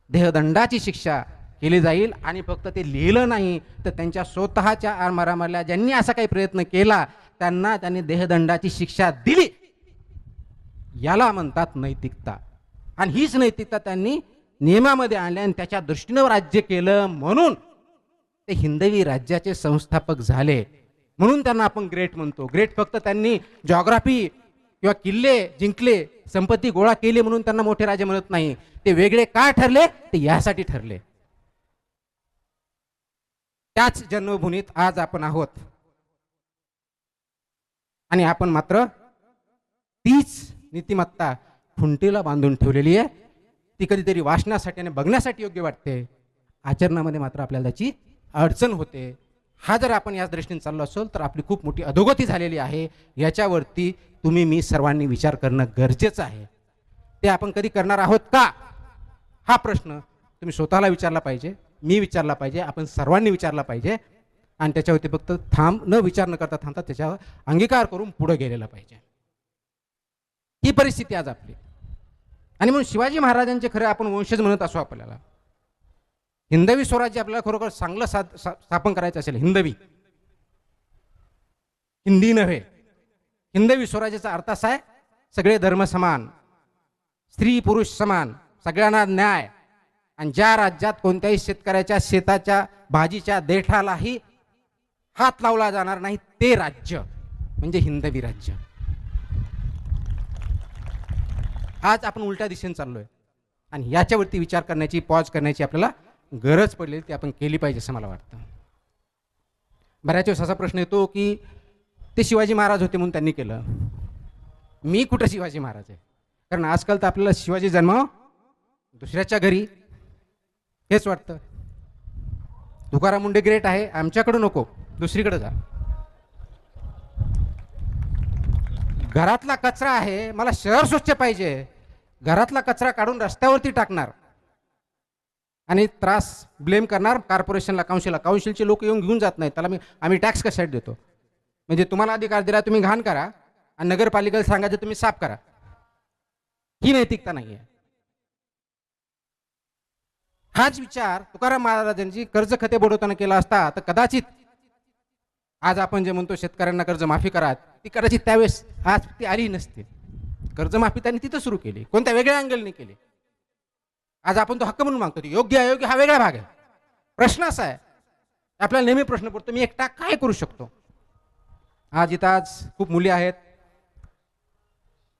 देहदंडाची शिक्षा केली जाईल. आणि फक्त ते लिहिलं नाही तर त्यांच्या स्वतःच्या आरमारामधल्या ज्यांनी असा काही प्रयत्न केला त्यांना त्यांनी देहदंडाची शिक्षा दिली. याला म्हणतात नैतिकता. आणि हीच नैतिकता त्यांनी नियमामध्ये आणल्या आणि त्याच्या दृष्टीनं राज्य केलं. म्हणून ते हिंदवी राज्याचे संस्थापक झाले. म्हणून त्यांना आपण ग्रेट म्हणतो. ग्रेट फक्त त्यांनी जॉग्राफी किंवा किल्ले जिंकले, संपत्ती गोळा केली म्हणून त्यांना मोठे राजे म्हणत नाही. ते वेगळे का ठरले? ते यासाठी ठरले. त्याच जन्मभूमीत आज आपण आहोत. आणि आपण मात्र तीच नीतिमत्ता खुंटीला बांधून ठेवलेली आहे. ती कधीतरी वाचण्यासाठी आणि बघण्यासाठी योग्य वाटते, आचरणामध्ये मात्र आपल्याला त्याची अडचण होते. हा जर आपण याच दृष्टीने चाललो असेल तर आपली खूप मोठी अधोगती झालेली आहे. याच्यावरती तुम्ही मी सर्वांनी विचार करणं गरजेचं आहे. ते आपण कधी करणार आहोत का? हा प्रश्न तुम्ही स्वतःला विचारला पाहिजे, मी विचारला पाहिजे, आपण सर्वांनी विचारला पाहिजे. आणि त्याच्यावरती फक्त विचार न करता थांबता त्याच्यावर अंगीकार करून पुढे गेलेला पाहिजे. ही परिस्थिती आज आपली. आणि म्हणून शिवाजी महाराजांचे खरे आपण वंशज म्हणत असो, आपल्याला हिंदवी स्वराज्य आपल्याला खरोखर चांगलं स्थापन करायचं असेल, हिंदी नव्हे, हिंदवी स्वराज्याचा अर्थ असा आहे सगळे धर्म समान, स्त्री पुरुष समान, सगळ्यांना न्याय. आणि ज्या राज्यात कोणत्याही शेतकऱ्याच्या शेताच्या भाजीच्या देठालाही हात लावला जाणार नाही ते राज्य म्हणजे हिंदवी राज्य. आज आपण उलट्या दिशेने चाललोय आणि याच्यावरती विचार करण्याची, पॉज करण्याची आपल्याला गरज पडली. ती आपण केली पाहिजे असं मला वाटतं. बऱ्याच वेळेस असा प्रश्न येतो की ते शिवाजी महाराज होते म्हणून त्यांनी केलं. मी कुठं शिवाजी महाराज आहे? कारण आजकाल तर आपल्याला शिवाजी जन्म दुसऱ्याच्या घरी हेच वाटतं. तुकाराम मुंडे ग्रेट आहे, आमच्याकडे नको, दुसरीकडे जा. घरातला कचरा आहे, मला शहर स्वच्छ पाहिजे, घरातला कचरा काढून रस्त्यावरती टाकणार आणि त्रास ब्लेम करणार कॉर्पोरेशनला, काउन्सिलचे लोक येऊन घेऊन जात नाहीत. त्याला आम्ही टॅक्स कशासाठी देतो? म्हणजे तुम्हाला अधिकार दिला तुम्ही घाण करा आणि नगरपालिकेला सांगायचं तुम्ही साफ करा. ही नैतिकता नाही आहे. हाच विचार तुकाराम महाराजांची कर्ज खाते बुडवताना केला असता तर कदाचित आज आपण जे म्हणतो शेतकऱ्यांना कर्ज माफी करा, ती कदाचित त्यावेळेस आज ती आली नसते. कर्जमाफी त्यांनी तिथं सुरू केली, कोणत्या वेगळ्या अँगलने केली. आज आपण तो हक्क म्हणून मागतो. योग्य अयोग्य हा वेगळा भाग आहे. प्रश्न असा आहे, आपल्याला नेहमी प्रश्न पडतो मी एकटा काय करू शकतो? आज खूप मुली आहेत,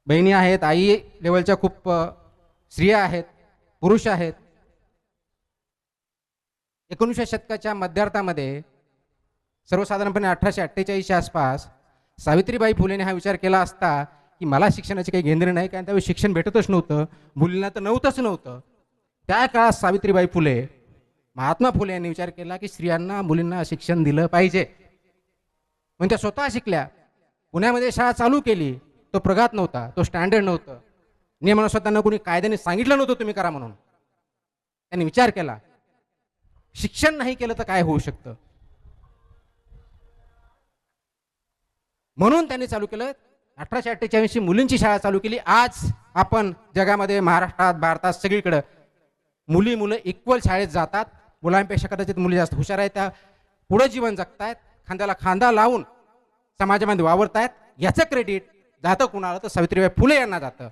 बहिणी आहेत, आई लेवलच्या खूप स्त्रिया आहेत, पुरुष आहेत. 19व्या शतकाच्या मध्यार्धामध्ये सर्वसाधारणपणे 1848च्या आसपास सावित्रीबाई फुलेने हा विचार केला असता की मला शिक्षणाचे काही घेणं नाही, कारण त्यावेळी शिक्षण भेटतच नव्हतं, मुलींना तर नव्हतं. त्या काळात सावित्रीबाई फुले, महात्मा फुले यांनी विचार केला की स्त्रियांना मुलींना शिक्षण दिलं पाहिजे. पण त्या स्वतः शिकल्या. पुण्यामध्ये शाळा चालू केली. तो प्रघात नव्हता, तो स्टँडर्ड नव्हतं, नियमानुसार त्यांना कोणी कायद्याने सांगितलं नव्हतं तुम्ही करा म्हणून. त्यांनी विचार केला, शिक्षण नाही केलं तर काय होऊ शकतं. म्हणून त्यांनी चालू केलं 1848 मुलींची शाळा चालू केली. आज आपण जगामध्ये महाराष्ट्रात भारतात सगळीकडे मुलं इक्वल शाळेत जातात. मुलांपेक्षा कदाचित मुली जास्त हुशार आहेत, त्या पुढे जीवन जगतायत, खांद्याला खांदा लावून समाजामध्ये वावरतायत. याचं क्रेडिट जातं कुणाला तर सावित्रीबाई फुले यांना जातं.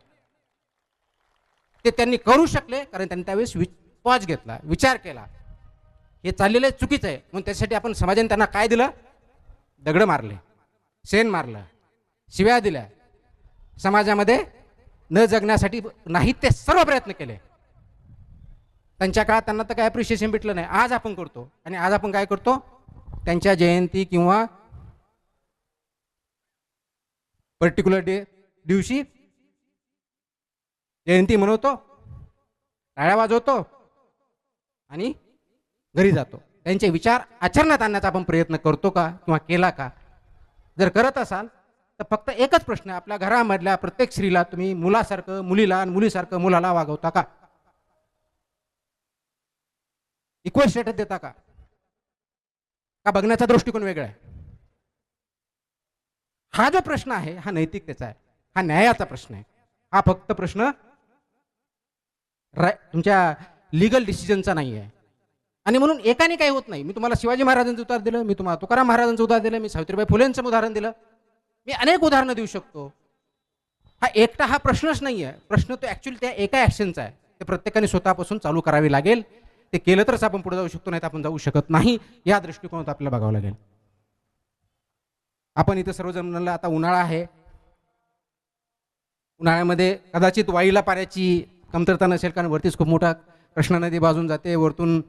ते त्यांनी करू शकले कारण त्यांनी त्यावेळेस पॉज घेतला, विचार केला. हे चाललेलं चुकीचं आहे म्हणून त्यासाठी आपण समाजाने त्यांना काय दिलं? दगड मारले, शेण मारलं, शिव्या दिल्या, समाजामध्ये न जगण्यासाठी नाहीत ते सर्व प्रयत्न केले. त्यांच्या काळात त्यांना तर काय अप्रिशिएशन भेटलं नाही. आज आपण करतो आणि आज आपण काय करतो? त्यांच्या जयंती किंवा पर्टिक्युलर दिवशी जयंती मनवतो, टाळ्या वाजवतो आणि घरी जातो. त्यांचे विचार आचरणात आणण्याचा आपण प्रयत्न करतो का किंवा केला का? जर करत असाल तर फक्त एकच प्रश्न आहे, आपल्या घरामधल्या प्रत्येक स्त्रीला तुम्ही मुलासारखं मुलीला आणि मुलीसारखं मुलाला वागवता का? इक्वल स्टेटस देता का? का बघण्याचा दृष्टिकोन वेगळा आहे? हा जो प्रश्न आहे हा नैतिकतेचा आहे, हा न्यायाचा प्रश्न आहे. हा फक्त प्रश्न तुमच्या लिगल डिसिजनचा नाही आहे. आणि म्हणून एकाने काही होत नाही. मी तुम्हाला शिवाजी महाराजांचं उदाहरण दिलं, मी तुम्हाला तुकाराम महाराजांचं उदाहरण दिलं, मी सावित्रीबाई फुलेंचं उदाहरण दिलं, मी अनेक उदाहरणं देऊ शकतो. हा एकटा हा प्रश्नच नाही आहे. प्रश्न तो ऍक्च्युअली त्या एका ऍक्शनचा आहे. ते प्रत्येकाने स्वतःपासून चालू करावी लागेल. ते केलं तरच आपण पुढे जाऊ शकतो, नाही तर आपण जाऊ शकत नाही. या दृष्टिकोनात आपल्याला बघावं लागेल. आपण इथं सर्वजण म्हणलं आता उन्हाळा आहे, उन्हाळ्यामध्ये कदाचित वाईला पाण्याची कमतरता नसेल कारण वरतीच खूप मोठा कृष्णा नदी बाजून जाते, वरतून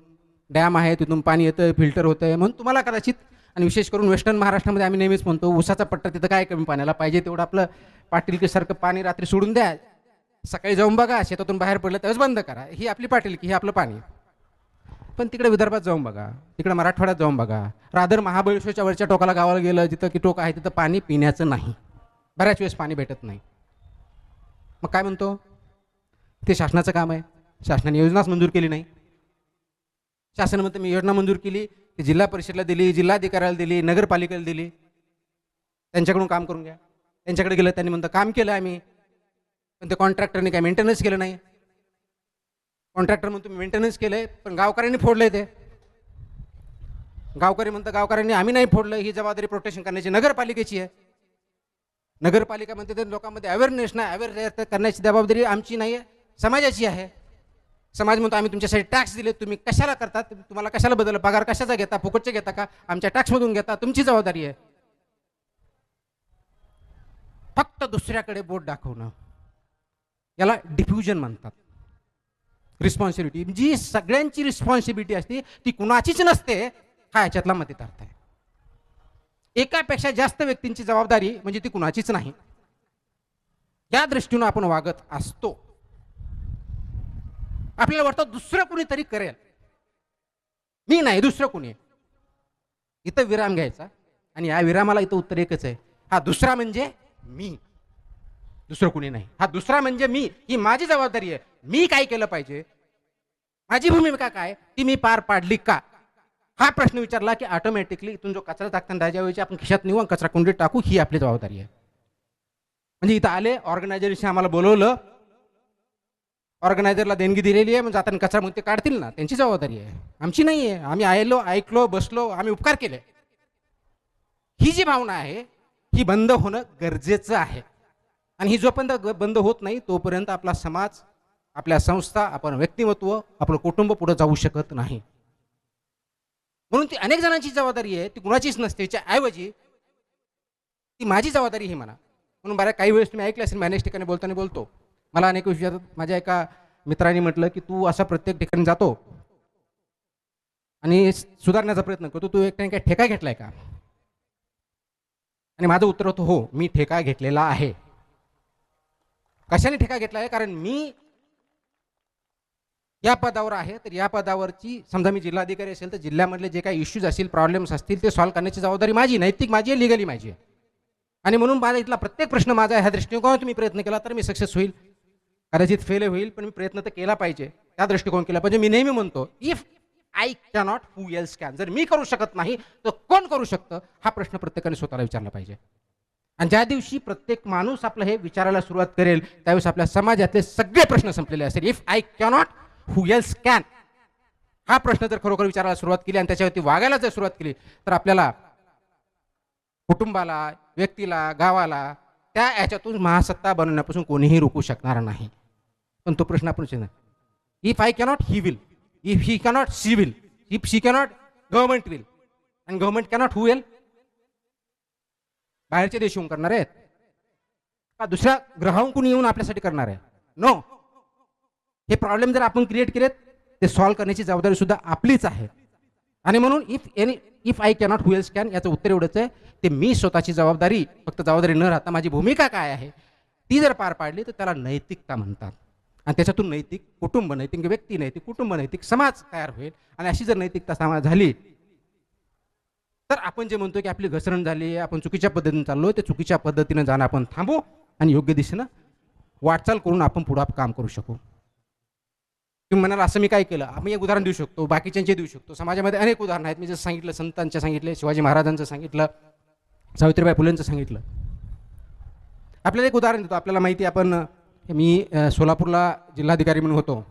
डॅम आहे, तिथून पाणी येतं, फिल्टर होतंय. म्हणून तुम्हाला कदाचित आणि विशेष करून वेस्टर्न महाराष्ट्रामध्ये आम्ही नेहमीच म्हणतो उसाचा पट्टा, तिथं काय कमी पाण्याला पाहिजे तेवढं आपलं पाटीलकीसारखं पाणी रात्री सोडून द्या, सकाळी जाऊन बघा, शेतातून बाहेर पडलं त्यावेळेस बंद करा. ही आपली पाटीलकी, हे आपलं पाणी. पण तिकडे विदर्भात जाऊन बघा, तिकडे मराठवाड्यात जाऊन बघा, रादर महाबळेश्वरच्या वरच्या टोकाला गावाला गेलं जिथं की टोक आहे तिथं पाणी पिण्याचं नाही, बऱ्याच वेळेस पाणी भेटत नाही. मग काय म्हणतो? ते शासनाचं काम आहे. शासनाने योजनाच मंजूर केली नाही. शासन म्हणतं मी योजना मंजूर केली, ती जिल्हा परिषदला दिली, जिल्हाधिकाऱ्याला दिली, नगरपालिकेला दिली, त्यांच्याकडून काम करून घ्या. त्यांच्याकडे गेलं, त्यांनी म्हणतं काम केलं आम्ही, पण ते कॉन्ट्रॅक्टरने काय मेंटेनन्स केलं नाही. कॉन्ट्रॅक्टर म्हणतो मी मेंटेनन्स केलंय, पण गावकऱ्यांनी फोडलंय. ते गावकरी म्हणतं गावकऱ्यांनी आम्ही नाही फोडलं, ही जबाबदारी प्रोटेक्शन करण्याची नगरपालिकेची आहे. नगरपालिका म्हणते ते लोकांमध्ये अवेअरनेस नाही, अवेअर करण्याची जबाबदारी आमची नाही आहे, समाजाची आहे. समाज म्हणतो आम्ही तुमच्यासाठी टॅक्स दिले, तुम्ही कशाला करतात, तुम्हाला कशाला बदल, पगार कशाचा घेता, फुकटचे घेता का, आमच्या टॅक्समधून घेता, तुमची जबाबदारी आहे. फक्त दुसऱ्याकडे बोट दाखवणं, याला डिफ्युजन म्हणतात. रिस्पॉन्सिबिलिटी जी सगळ्यांची रिस्पॉन्सिबिलिटी असते ती कुणाचीच नसते, हा याच्यातला मतितार्थ आहे. एकापेक्षा जास्त व्यक्तींची जबाबदारी म्हणजे ती कुणाचीच नाही. या दृष्टीने आपण वागत असतो. आपल्याला वाटतं दुसरं कुणीतरी करेल, मी नाही दुसरं कुणी. इथं विराम घ्यायचा आणि या विरामाला इथं उत्तर एकच आहे, हा दुसरा म्हणजे मी, दुसरं कुणी नाही. हा दुसरा म्हणजे मी, ही माझी जबाबदारी आहे. मी काय केलं पाहिजे, माझी भूमिका काय, ती मी पार पाडली का, हा प्रश्न विचारला की ऑटोमॅटिकली इथून जो कचरा टाकताना त्याच्याऐवजी आपण खिशात नेऊ आणि कचरा कुंडीत टाकू, ही आपली जबाबदारी आहे. म्हणजे इथं आले, ऑर्गनायझरने आम्हाला बोलवलं, ऑर्गनायझरला देणगी दिलेली आहे, म्हणजे आता कचरा मग ते काढतील ना, त्यांची जबाबदारी आहे, आमची नाही आहे. आम्ही आलो, ऐकलो, बसलो, आम्ही उपकार केले. ही जी भावना आहे ही बंद होणं गरजेचं आहे. आणि ही जोपर्यंत बंद होत नाही तोपर्यंत आपला समाज, आपल्या संस्था, आपण व्यक्तिमत्व, आपलं कुटुंब पुढे जाऊ शकत नाही. म्हणून ती अनेक जणांची जबाबदारी आहे, ती कुणाचीच नसते. त्याच्याऐवजी ती माझी जबाबदारी ही म्हणा. म्हणून बऱ्या काही वेळेस तुम्ही ऐकलं असेल, मी अनेक ठिकाणी बोलताना बोलतो, मला अनेक विषयात माझ्या एका मित्राने म्हटलं की तू असा प्रत्येक ठिकाणी जातो आणि सुधारण्याचा प्रयत्न करतो, तू एकट्याने काय ठेका घेतलाय का? आणि माझं उत्तर होतं हो, मी ठेका घेतलेला आहे. कशाने ठेका घेतला आहे? कारण मी या पदावर आहे, तर या पदावरची समजा मी जिल्हाधिकारी असेल तर जिल्ह्यामधले जे काही इश्यूज असतील, प्रॉब्लेम्स असतील ते सॉल्व्ह करण्याची जबाबदारी माझी, नैतिक माझी आहे, लिगली माझी आहे. आणि म्हणून माझा इथला प्रत्येक प्रश्न माझा आहे. ह्या दृष्टिकोनात तुम्ही प्रयत्न केला तर मी सक्सेस होईल, कदाचित फेल होईल, पण मी प्रयत्न तर केला पाहिजे, त्या दृष्टिकोन केला पाहिजे. मी नेहमी म्हणतो if I cannot, who else can? जर मी करू शकत नाही तर कोण करू शकतं? हा प्रश्न प्रत्येकाने स्वतःला विचारला पाहिजे. आणि ज्या दिवशी प्रत्येक माणूस आपलं हे विचारायला सुरुवात करेल त्यावेळेस आपल्या समाजातले सगळे प्रश्न संपलेले असेल. If I cannot, who else can? हा प्रश्न जर खरोखर विचारायला सुरुवात केली आणि त्याच्यावरती वागायला जर सुरुवात केली तर आपल्याला, कुटुंबाला, व्यक्तीला, गावाला त्या ह्याच्यातून महासत्ता बनवण्यापासून कोणीही रोखू शकणार नाही. पण तो प्रश्न आपण विचारणार, if I cannot, he will. If he cannot, she will. If she cannot, government will. आणि गव्हर्नमेंट कॅनॉट, हू विल? बाहेरचे देश येऊन करणार आहेत का दुसऱ्या ग्रहाहून कोणी येऊन आपल्यासाठी करणार आहे? नो. हे प्रॉब्लेम जर आपण क्रिएट केलेत ते सॉल्व्ह करण्याची जबाबदारी सुद्धा आपलीच आहे. आणि म्हणून if I cannot, who else can याचं उत्तर एवढंच आहे, ते मी स्वतःची जबाबदारी, फक्त जबाबदारी न राहता माझी भूमिका काय आहे ती जर पार पाडली तर त्याला नैतिकता म्हणतात. आणि त्याच्यातून नैतिक कुटुंब, नैतिक व्यक्ती, नैतिक कुटुंब, नैतिक समाज तयार होईल. आणि अशी जर नैतिकता समाज झाली तर आपण जे म्हणतो की आपली घसरण झाली, आपण चुकीच्या पद्धतीने चाललोय, ते चुकीच्या पद्धतीने जाणं आपण थांबू आणि योग्य दिशेनं वाटचाल करून आपण पुढे काम करू शकू. तुम्ही म्हणाल असं मी काय केलं? आम्ही एक उदाहरण देऊ शकतो, बाकीच्यांचे देऊ शकतो. समाजामध्ये अनेक उदाहरणं आहेत. मी जसं सांगितलं, संतांचं सांगितलं, शिवाजी महाराजांचं सांगितलं, सावित्रीबाई फुलेंचं सांगितलं. आपल्याला एक उदाहरण देतो. आपल्याला माहिती आहे, मी सोलापूरला जिल्हाधिकारी म्हणून होतो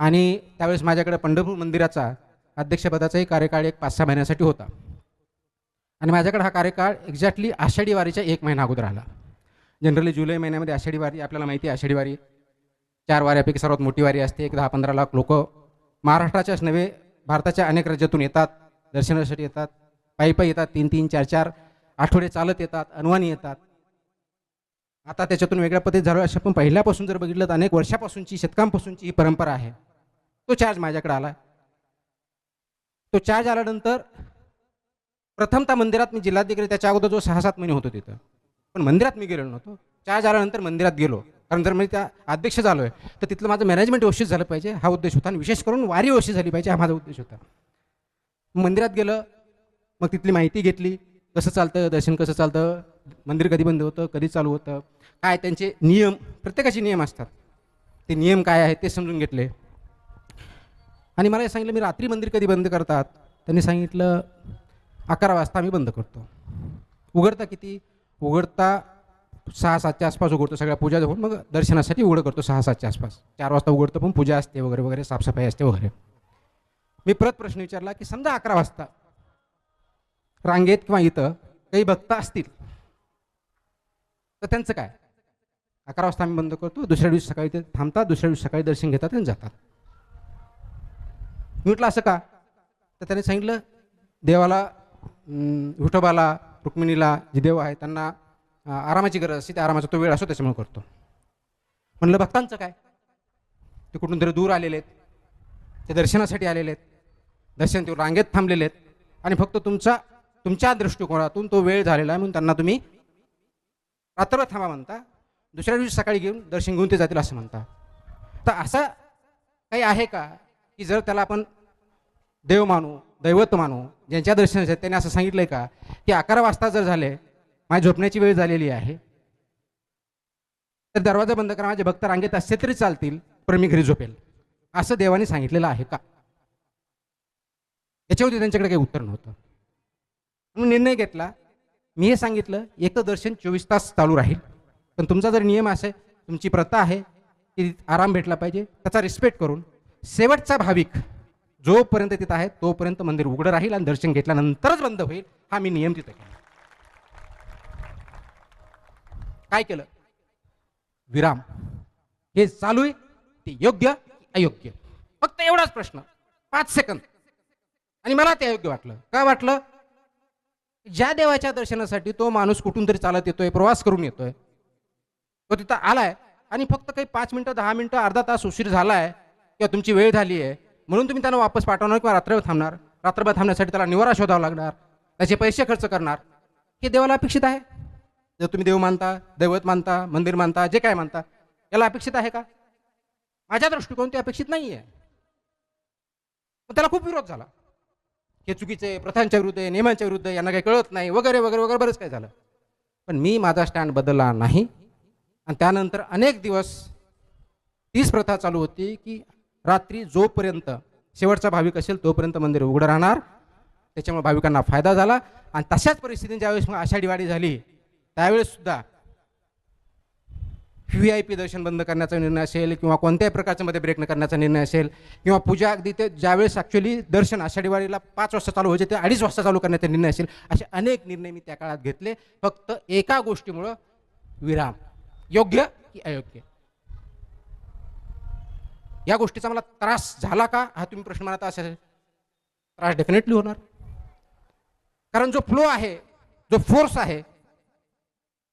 आणि त्यावेळेस माझ्याकडे पंढरपूर मंदिराचा अध्यक्षपदाचाही कार्यकाळ एक 5-6 महिन्यासाठी होता. आणि माझ्याकडे हा कार्यकाळ एक्झॅक्टली आषाढी वारीच्या 1 महिना अगोदर आला. जनरली जुलै महिन्यामध्ये आषाढी वारी, आपल्याला माहिती आहे, आषाढी वारी 4 वाऱ्यापैकी सर्वात मोठी वारी असते. एक 10-15 लाख लोक महाराष्ट्राच्याच नव्हे भारताच्या अनेक राज्यातून येतात, दर्शनासाठी येतात, पायी पायी येतात, 3-3, 4-4 आठवडे चालत येतात, अनवाणी येतात. आता त्याच्यातून वेगळ्या पद्धती झालं असं, पण पहिल्यापासून जर बघितलं तर अनेक वर्षापासूनची, शतकांपासूनची ही परंपरा आहे. तो चार्ज माझ्याकडे आला. तो चार्ज आल्यानंतर प्रथमतः मंदिरात मी जिल्हाधिकारी, त्याच्या अगोदर जो 6-7 महिने होतो तिथं, पण मंदिरात मी गेलो नव्हतो. चार्ज आल्यानंतर मंदिरात गेलो, कारण जर मी त्या अध्यक्ष झालो आहे तर तिथलं माझं मॅनेजमेंट व्यवस्थित झालं पाहिजे, हा उद्देश होता. आणि विशेष करून वारी व्यवस्थित झाली पाहिजे, हा माझा उद्देश होता. मंदिरात गेलं, मग तिथली माहिती घेतली, कसं चालतं दर्शन, कसं चालतं, मंदिर कधी बंद होतं, कधी चालू होतं, काय त्यांचे नियम, प्रत्येकाचे नियम असतात, ते नियम काय आहेत ते समजून घेतले. आणि मला हे सांगितलं, मी रात्री मंदिर कधी बंद करतात? त्यांनी सांगितलं 11 वाजता आम्ही बंद करतो. उघडता किती? उघडता 6-7च्या आसपास उघडतो, सगळ्या पूजा होऊन मग दर्शनासाठी उघडं करतो 6-7च्या आसपास. 4 वाजता उघडतो, पण पूजा असते वगैरे वगैरे, साफसफाई असते वगैरे. मी परत प्रश्न विचारला की समजा 11 वाजता रांगेत किंवा इथं काही भक्त असतील तर त्यांचं काय? 11 वाजता आम्ही बंद करतो, दुसऱ्या दिवशी सकाळी ते थांबतात, दुसऱ्या दिवशी सकाळी दर्शन घेतात आणि जातात. मी म्हटलं असं का? तर त्याने सांगितलं, देवाला, विठोबाला, रुक्मिणीला, जे देव आहे त्यांना आरामाची गरज असते, त्या आरामाचा तो वेळ असतो त्याच्यामुळे करतो. म्हणलं भक्तांचं काय? ते कुठून तरी दूर आलेले आहेत, ते दर्शनासाठी आलेले आहेत, दर्शन ते रांगेत थांबलेले आहेत आणि फक्त तुमच्या दृष्टिकोनातून तो वेळ झालेला आहे म्हणून त्यांना तुम्ही रात्रभर थांबा म्हणता, दुसऱ्या दिवशी सकाळी घेऊन दर्शन घेऊन ते जातील असं म्हणता. तर असं काही आहे का की जर त्याला आपण देव मानू, दैवत मानू, ज्यांच्या दर्शनाचे त्यांनी असं सांगितलंय का की 11 वाजता जर झाले, माझी झोपण्याची वेळ झालेली आहे, तर दरवाजा बंद करा, माझे भक्त रांगेत असते तरी चालतील, पण मी घरी झोपेल, असं देवाने सांगितलेलं आहे का? याच्यावरती त्यांच्याकडे काही उत्तर नव्हतं. म्हणून निर्णय घेतला. मी हे सांगितलं, एक तर दर्शन 24 तास चालू राहील, पण तुमचा जर नियम असेल, तुमची प्रथा आहे की आराम भेटला पाहिजे, त्याचा रिस्पेक्ट करून शेवटचा भाविक जोपर्यंत तिथं आहे तोपर्यंत मंदिर उघडं राहील आणि दर्शन घेतल्यानंतरच बंद होईल, हा मी नियम तिथं केला. काय केलं? विराम. हे चालू आहे ते योग्य अयोग्य, फक्त एवढाच प्रश्न, 5 सेकंद. आणि मला ते अयोग्य वाटलं. काय वाटलं? ज्या देवाच्या दर्शनासाठी तो माणूस कुठून तरी चालत येतोय, प्रवास करून येतोय, तो तिथं आलाय आणि फक्त काही 5 मिनिटं, 10 मिनिटं, अर्धा तास उशीर झालाय किंवा तुमची वेळ झाली आहे म्हणून तुम्ही त्यांना वापस पाठवणार किंवा रात्रभर थांबणार. रात्रभर थांबण्यासाठी त्याला निवारा शोधावा लागणार, त्याचे पैसे खर्च करणार. हे देवाला अपेक्षित आहे? जर तुम्ही देव मानता, दैवत मानता, मंदिर मानता, जे काय मानता, याला अपेक्षित आहे का? माझ्या दृष्टिकोन ते अपेक्षित नाही आहे. पण त्याला खूप विरोध झाला. हे चुकीचे, प्रथांच्या विरुद्ध, नियमांच्या विरुद्ध, यांना काही कळत नाही वगैरे वगैरे वगैरे, बरंच काय झालं. पण मी माझा स्टँड बदलला नाही. आणि त्यानंतर अनेक दिवस तीच प्रथा चालू होती की रात्री जोपर्यंत शेवटचा भाविक असेल तोपर्यंत मंदिर उघडं राहणार. त्याच्यामुळे भाविकांना फायदा झाला. आणि तशाच परिस्थितीत ज्यावेळेस मग आषाढी वारी झाली त्यावेळेस सुद्धा VIP दर्शन बंद करण्याचा निर्णय असेल किंवा कोणत्याही प्रकारच्या मध्ये ब्रेक न करण्याचा निर्णय असेल किंवा पूजा अगदी ते ज्यावेळेस ॲक्च्युली दर्शन आषाढी वारीला 5 वाजता चालू व्हायचे ते 2:30 वाजता चालू करण्याचा निर्णय असेल, असे अनेक निर्णय मी त्या काळात घेतले. फक्त एका गोष्टीमुळं विराम. योग्य की अयोग्य या गोष्टीचा मला त्रास झाला का हा तुम्ही प्रश्न म्हणता असेल. त्रास डेफिनेटली होणार. कारण जो फ्लो आहे, जो फोर्स आहे,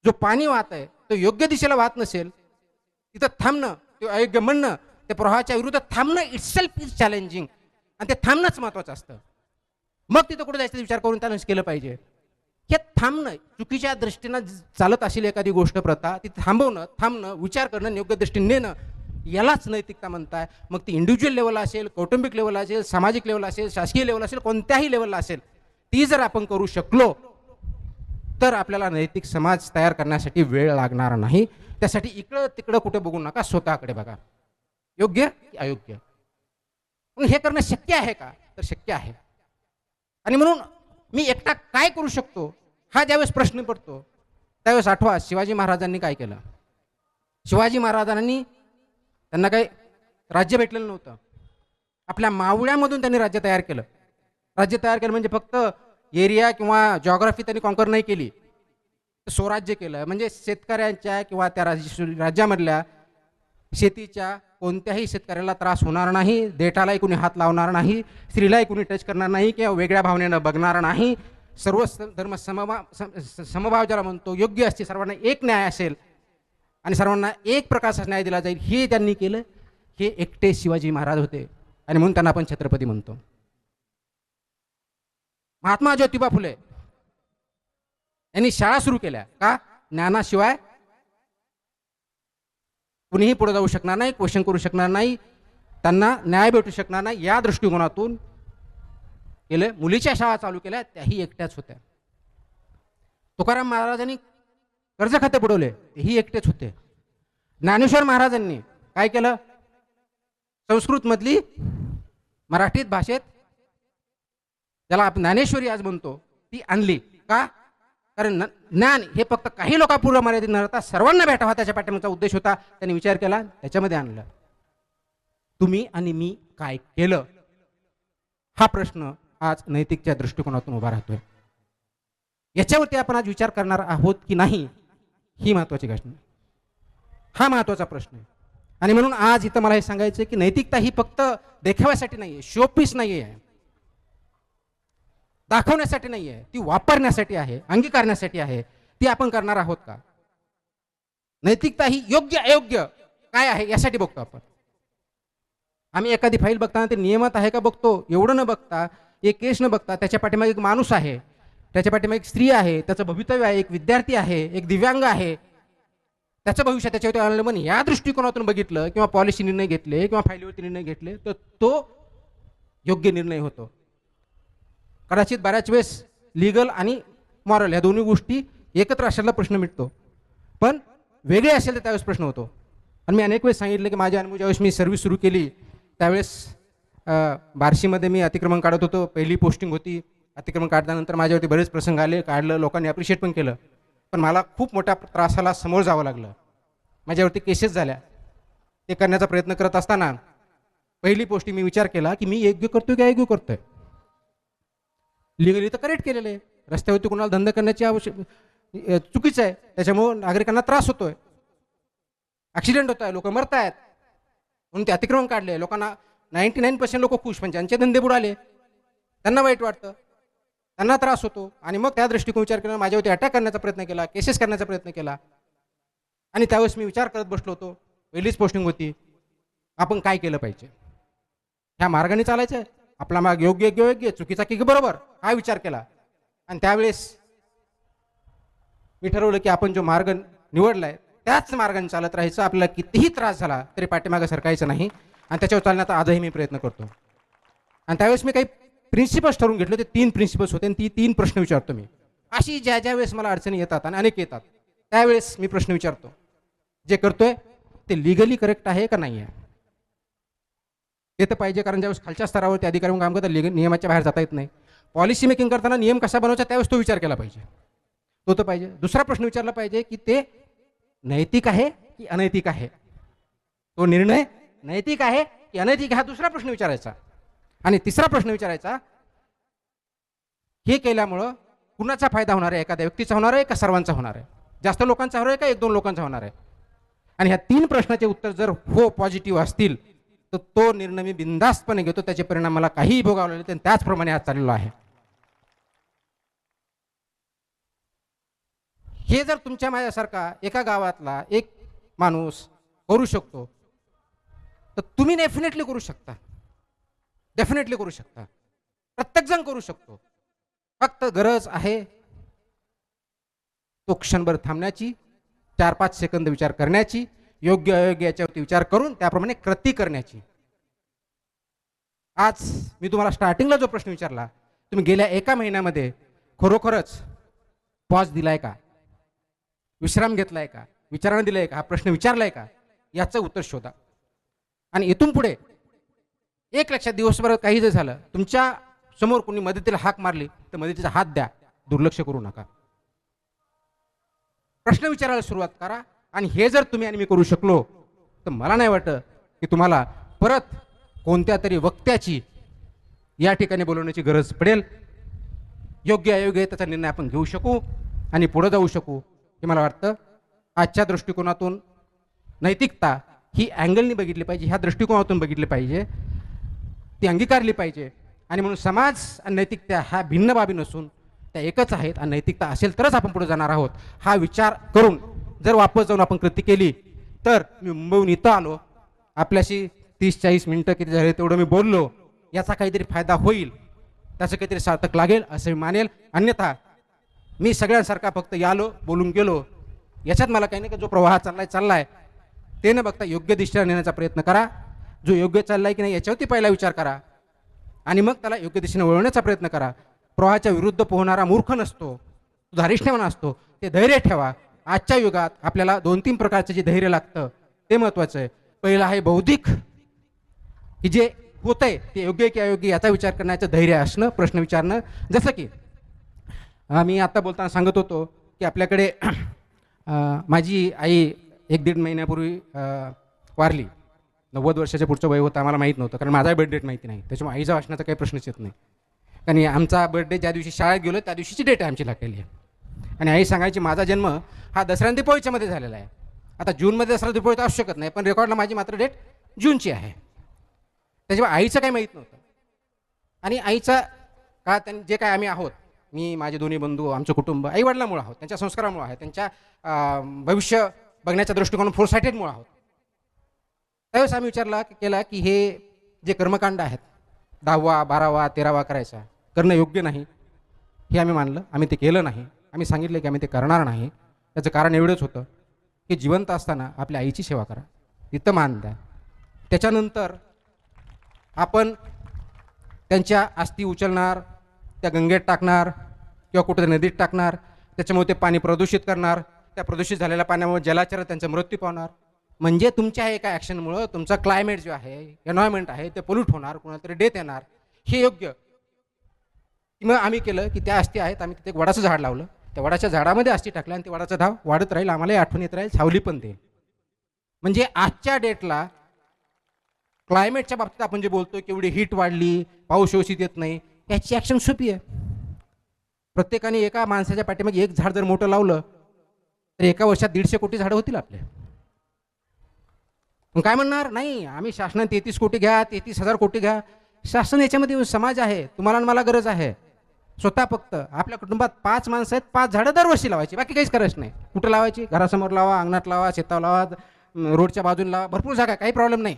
जो पाणी वाहत आहे तो योग्य दिशेला वाहत नसेल तिथं थांबणं, ते अयोग्य म्हणणं, ते प्रवाहाच्या विरुद्ध थांबणं इटसेल्फ इज चॅलेंजिंग. आणि ते थांबणंच महत्त्वाचं असतं. मग तिथं कुठे जायचं विचार करून त्यानं केलं पाहिजे. हे थांबणं, चुकीच्या दृष्टीनं चालत असेल एखादी गोष्ट प्रथा ती थांबवणं, थांबणं, विचार करणं, योग्य दृष्टीने नेणं, यालाच नैतिकता म्हणताय. मग ती इंडिव्हिज्युअल लेवलला असेल, कौटुंबिक लेवलला असेल, सामाजिक लेवलला असेल, शासकीय लेवलला असेल, कोणत्याही लेवलला असेल, ती जर आपण करू शकलो तर आपल्याला नैतिक समाज तयार करण्यासाठी वेळ लागणार नाही. त्यासाठी इकडं तिकडं कुठे बघू नका, स्वतःकडे बघा. योग्य की अयोग्य. पण हे करणं शक्य आहे का? तर शक्य आहे. आणि म्हणून मी एकटा काय करू शकतो हा ज्यावेळेस प्रश्न पडतो त्यावेळेस आठवा शिवाजी महाराजांनी काय केलं. शिवाजी महाराजांनी त्यांना काही राज्य भेटलेलं नव्हतं. आपल्या मावळ्यामधून त्यांनी राज्य तयार केलं. राज्य तयार केलं म्हणजे फक्त एरिया किंवा जॉग्राफी त्यांनी कॉन्कर नाही केली, स्वराज्य केलं. म्हणजे शेतकऱ्यांच्या किंवा त्या राज्यामधल्या शेतीच्या कोणत्याही शेतकऱ्याला त्रास होणार नाही, देठालाही कुणी हात लावणार नाही, स्त्रीलाही कुणी टच करणार नाही किंवा वेगळ्या भावनेनं बघणार नाही. सर्व धर्म समभाव ज्याला म्हणतो योग्य असते, सर्वांना एक न्याय असेल आणि सर्वांना एक प्रकारचा न्याय दिला जाईल, हे त्यांनी केलं. हे एकटे शिवाजी महाराज होते आणि म्हणून त्यांना आपण छत्रपती म्हणतो. महात्मा ज्योतिबा फुले यांनी शाळा सुरू केल्या का? ज्ञानाशिवाय कुणीही पुढे जाऊ शकणार नाही, क्वेश्चन करू शकणार नाही, त्यांना न्याय भेटू शकणार नाही, या दृष्टिकोनातून केले. मुलीच्या शाळा चालू केल्या, त्याही एकट्याच होत्या. तुकाराम महाराजांनी कर्ज खाते बुडवले, तेही एकटेच होते. ज्ञानेश्वर महाराजांनी काय केलं? संस्कृत मधली मराठीत भाषेत ज्याला आपण ज्ञानेश्वरी आज म्हणतो ती आणली का? कारण ज्ञान हे फक्त काही लोकांपुरतं मर्यादित न राहता सर्वांना भेटावा, त्याच्या पाठीमागचा उद्देश होता. त्यांनी विचार केला, त्याच्यामध्ये आणलं. तुम्ही आणि मी काय केलं हा प्रश्न आज नैतिकच्या दृष्टिकोनातून उभा राहतोय. याच्यावरती आपण आज विचार करणार आहोत की नाही, ही महत्वाची गोष्ट, हा महत्वाचा प्रश्न आहे. आणि म्हणून आज इथं मला हे सांगायचं की नैतिकता ही फक्त देखाव्यासाठी नाहीये, शोपीस नाहीये, दाखवण्यासाठी नाहीये, ती वापरण्यासाठी आहे, अंगीकारण्यासाठी आहे. ती आपण करणार आहोत का? नैतिकता ही योग्य अयोग्य काय आहे यासाठी बघतो आपण. आम्ही एखादी फाईल बघताना ते नियमात आहे का बघतो. एवढं न बघता, एक केस न बघता, त्याच्या पाठीमागे एक माणूस आहे, त्याच्या पाठीमागे एक स्त्री आहे, त्याचं भवितव्य आहे, एक विद्यार्थी आहे, एक दिव्यांग आहे, त्याचं भविष्य त्याच्यावरती अवलंबून, या दृष्टिकोनातून बघितलं किंवा पॉलिसी निर्णय घेतले किंवा फायलीवरती निर्णय घेतले तर तो योग्य निर्णय होतो. कदाचित बऱ्याच वेळेस लिगल आणि मॉरल या दोन्ही गोष्टी एकत्र असल्याला प्रश्न मिटतो, पण वेगळे असेल तर त्यावेळेस प्रश्न होतो. आणि मी अनेक वेळेस सांगितलं की माझ्या अनुभव ज्यावेळेस मी सर्व्हिस सुरू केली त्यावेळेस बार्शीमध्ये मी अतिक्रमण काढत होतो. पहिली पोस्टिंग होती. अतिक्रमण काढल्यानंतर माझ्यावरती बरेच प्रसंग आले, काढलं, लोकांनी अप्रिशिएट पण केलं, पण मला खूप मोठ्या त्रासाला समोर जावं लागलं. माझ्यावरती केसेस झाल्या. ते करण्याचा प्रयत्न करत असताना पहिली पोस्टिंग मी विचार केला की मी योग्य करतोय की अयोग्य करतोय. लिगली तर करेक्ट केलेलं आहे, रस्त्यावरती कोणाला धंदा करण्याची चुकीचं आहे, त्याच्यामुळे नागरिकांना त्रास होतोय, ऍक्सिडेंट होत आहे, लोक मरत आहेत, म्हणून ते अतिक्रमण काढले. लोकांना 99% लोक खुश, पण ज्यांचे धंदे बुडाले त्यांना वाईट वाटतं, त्यांना त्रास होतो. आणि मग त्या दृष्टिकोन विचार केला, माझ्यावरती अटॅक करण्याचा प्रयत्न केला, केसेस करण्याचा प्रयत्न केला. आणि त्यावेळेस मी विचार करत बसलो होतो, पहिलीच पोस्टिंग होती, आपण काय केलं पाहिजे, ह्या मार्गाने चालायचं, आपला मार्ग योग्य योग्य, चुकीचा की बरोबर, हा विचार केला. आणि त्यावेळेस मी ठरवलं की आपण जो मार्ग निवडलाय त्याच मार्गाने चालत राहायचं. आपल्याला कितीही त्रास झाला तरी पाठीमागे सरकायचं नाही, आणि त्याच्यावर चालण्याचा आजही मी प्रयत्न करतो. आणि त्यावेळेस मी काही प्रिन्सिपल्स ठरवून घेतले, ते 3 प्रिन्सिपल्स होते, आणि ती 3 प्रश्न विचारतो मी. अशी ज्या ज्या वेळेस मला अडचणी येतात आणि अनेक येतात त्यावेळेस मी प्रश्न विचारतो, जे करतोय ते लिगली करेक्ट आहे का नाही आहे. ते तर पाहिजे, कारण ज्यावेळेस खालच्या स्तरावरती अधिकारी म्हणून काम करतात नियमाच्या बाहेर जाता येत नाही. पॉलिसी मेकिंग करताना नियम कसा बनवायचा त्यावेळेस तो विचार केला पाहिजे, तो तर पाहिजे. दुसरा प्रश्न विचारला पाहिजे की ते नैतिक आहे की अनैतिक आहे, तो निर्णय नैतिक आहे की अनैतिक हा दुसरा प्रश्न विचारायचा. आणि तिसरा प्रश्न विचारायचा, हे केल्यामुळं कुणाचा फायदा होणार आहे, एखाद्या व्यक्तीचा होणार आहे का सर्वांचा होणार आहे, जास्त लोकांचा होणार आहे का एक दोन लोकांचा होणार आहे. आणि ह्या तीन प्रश्नाचे उत्तर जर हो पॉझिटिव्ह असतील तर तो निर्णय मी बिनधास्तपणे घेतो, त्याचे परिणाम मला काहीही भोगावे लागले त्याचप्रमाणे आज चाललेलो आहे. हे जर तुमच्या माझ्यासारखा एका गावातला एक माणूस करू शकतो तर तुम्ही डेफिनेटली करू शकता, डेफिनेटली करू शकता, प्रत्येकजण करू शकतो. फक्त गरज आहे तो क्षणभर थांबण्याची, 4-5 सेकंद विचार करण्याची, योग्य अयोग्य याच्यावरती विचार करून त्याप्रमाणे कृती करण्याची. आज मी तुम्हाला स्टार्टिंगला जो प्रश्न विचारला, तुम्ही गेल्या एका महिन्यामध्ये खरोखरच पॉज दिलाय का, विश्राम घेतलाय का, विचारानं दिलाय का, हा प्रश्न विचारलाय का, याचं उत्तर शोधा. आणि इथून पुढे एक लक्षात, दिवसभरात काही जर झालं, तुमच्या समोर कोणी मदतीला हाक मारली तर मदतीचा हात द्या, दुर्लक्ष करू नका, प्रश्न विचारायला सुरुवात करा. आणि हे जर तुम्ही आणि मी करू शकलो तर मला नाही वाटत की तुम्हाला परत कोणत्या तरी वक्त्याची या ठिकाणी बोलवण्याची गरज पडेल. योग्य अयोग्य त्याचा निर्णय आपण घेऊ शकू आणि पुढे जाऊ शकू, हे मला वाटतं. आजच्या दृष्टिकोनातून नैतिकता ही अँगलनी बघितली पाहिजे, ह्या दृष्टिकोनातून बघितली पाहिजे, ती अंगीकारली पाहिजे. आणि म्हणून समाज आणि नैतिकता ह्या भिन्न बाबी नसून त्या एकच आहेत. आणि नैतिकता असेल तरच आपण पुढे जाणार आहोत, हा विचार करून जर वापस जाऊन आपण कृती केली तर, मी मुंबईहून इथं आलो, आपल्याशी 30-40 मिनिटं किती झाले तेवढं मी बोललो, याचा काहीतरी फायदा होईल, त्याचं काहीतरी सार्थक लागेल असं मी मानेल. अन्यथा मी सगळ्यांसारखा फक्त यालो बोलून गेलो, याच्यात मला काही नाही. का जो प्रवाह चाललाय ते न बघता योग्य दिशेला नेण्याचा प्रयत्न करा. जो योग्य चाललाय की नाही याच्यावरती पहिला विचार करा आणि मग त्याला योग्य दिशेने वळवण्याचा प्रयत्न करा. प्रवाहाच्या विरुद्ध पोहणारा मूर्ख नसतो, तो धारिष्ठ्यवान असतो. ते धैर्य ठेवा. आजच्या युगात आपल्याला 2-3 प्रकारचे जे धैर्य लागतं ते महत्त्वाचं आहे. पहिलं आहे बौद्धिक, की जे होतंय ते योग्य की अयोग्य याचा विचार करण्याचं धैर्य असणं, प्रश्न विचारणं. जसं की मी आता बोलताना सांगत होतो की आपल्याकडे माझी आई 1-1.5 महिन्यापूर्वी वारली. 90 वर्षाच्या पुढचं वय होतं, आम्हाला माहीत नव्हतं, कारण माझा बर्थ डेट माहिती नाही, त्याच्यामुळे आईचा वाचण्याचा काही प्रश्नच येत नाही. कारण आमचा बर्थडे ज्या दिवशी शाळेत गेलो त्या दिवशीची डेट आहे आमची लागलेली आहे. आणि आई सांगायची माझा जन्म हा दसरा दिपोळीच्यामध्ये झालेला आहे. आता जूनमध्ये दसरा दिपोळी तर असू शकत नाही, पण रेकॉर्डला माझी मात्र डेट जूनची आहे. त्याच्यामुळे आईचं काही माहीत नव्हतं. आणि आईचा का जे काय आम्ही आहोत, मी, माझे दोन्ही बंधू, आमचं कुटुंब, आईवडिलांमुळे आहोत, त्यांच्या संस्कारामुळे आहे, त्यांच्या भविष्य बघण्याच्या दृष्टिकोनातून फोरसाइटेडमुळे आहोत. त्यावेळेस आम्ही केला की हे जे कर्मकांड आहेत 10वा 12वा 13वा करायचा करणं योग्य नाही, हे आम्ही मानलं. आम्ही ते केलं नाही. आम्ही सांगितलं की आम्ही ते करणार नाही. त्याचं कारण एवढंच होतं की जिवंत असताना आपल्या आईची सेवा करा, तिथं मान द्या. त्याच्यानंतर आपण त्यांच्या अस्थी उचलणार, त्या गंगेत टाकणार किंवा कुठे नदीत टाकणार, त्याच्यामुळे ते पाणी प्रदूषित करणार, त्या प्रदूषित झालेल्या पाण्यामुळे जलचर त्यांचा मृत्यू पावणार. म्हणजे तुमच्या एका ॲक्शनमुळं तुमचा क्लायमेट जो आहे, एन्व्हायरमेंट आहे, ते पोल्यूट होणार, कोणाला तरी डेथ येणार. हे योग्य. मग आम्ही केलं की त्या अस्थी आहेत, आम्ही तिथे एक वडाचं झाड लावलं, त्या वडाच्या झाडामध्ये अस्थी टाकल्या आणि ते वडाचं धाव वाढत राहील, आम्हालाही आठवण येत राहील, सावली पण देईल. म्हणजे आजच्या डेटला क्लायमेटच्या बाबतीत आपण जे बोलतो की एवढी हीट वाढली, पाऊस व्यवस्थित येत नाही, याची ॲक्शन सोपी आहे. प्रत्येकाने एका माणसाच्या पाठीमागे एक झाड जर मोठं लावलं तर एका वर्षात 150 कोटी झाडं होतील आपले. मग काय म्हणणार, नाही आम्ही शासनाने 33 कोटी घ्या, 33,000 कोटी घ्या. शासन याच्यामध्ये समाज आहे, तुम्हाला मला गरज आहे. स्वतः फक्त आपल्या कुटुंबात 5 माणसं आहेत, 5 झाडं दरवर्षी लावायची, बाकी काहीच करायचं नाही. कुठं लावायची, घरासमोर लावा, अंगणात लावा, शेतावर लावा, रोडच्या बाजूला लावा, भरपूर जागा, काही प्रॉब्लेम नाही.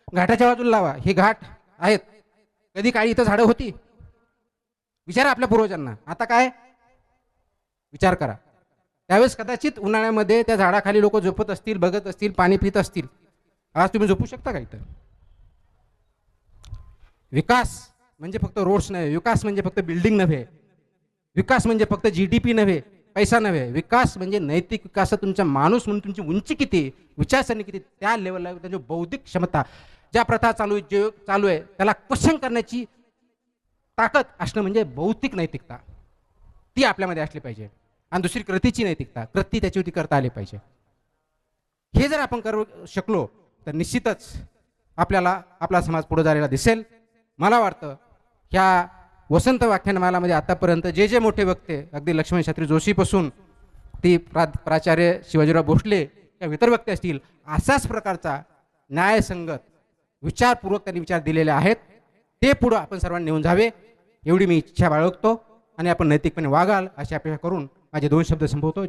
घाटाच्या बाजूला लावा, हे घाट आहेत, कधी काळी इथं झाडं होती, विचारा आपल्या पूर्वजांना. आता काय विचार करा. त्यावेळेस कदाचित उन्हाळ्यामध्ये त्या झाडाखाली लोक झोपत असतील, बघत असतील, पाणी पित असतील. आज तुम्ही झोपू शकता का इथं? विकास म्हणजे फक्त रोड्स नव्हे, विकास म्हणजे फक्त बिल्डिंग नव्हे, विकास म्हणजे फक्त GDP नव्हे, पैसा नव्हे. विकास म्हणजे नैतिक विकास. तुमचा माणूस म्हणून तुमची उंची किती, विचारसरणी किती, त्या लेवलला त्यांची बौद्धिक क्षमता, ज्या प्रथा जे चालू आहे त्याला क्वेश्चन करण्याची ताकद असणं म्हणजे बौद्धिक नैतिकता, ती आपल्यामध्ये असली पाहिजे. आणि दुसरी कृतीची नैतिकता, कृती त्याच्यावरती करता आली पाहिजे. हे जर आपण करू शकलो तर निश्चितच आपल्याला आपला समाज पुढे झालेला दिसेल. मला वाटतं ह्या वसंत व्याख्यानमालामध्ये आतापर्यंत जे जे मोठे वक्ते, अगदी लक्ष्मण शास्त्री जोशीपासून ती प्राचार्य शिवाजीराव भोसले या इतर व्यक्ती असतील, असाच प्रकारचा न्यायसंगत विचारपूर्वक त्यांनी विचार दिलेले आहेत. ते पुढं आपण सर्वांनी नेऊन जावे एवढी मी इच्छा बाळगतो आणि आपण नैतिकपणे वागाल अशी अपेक्षा करून माझे 2 शब्द संपवतो.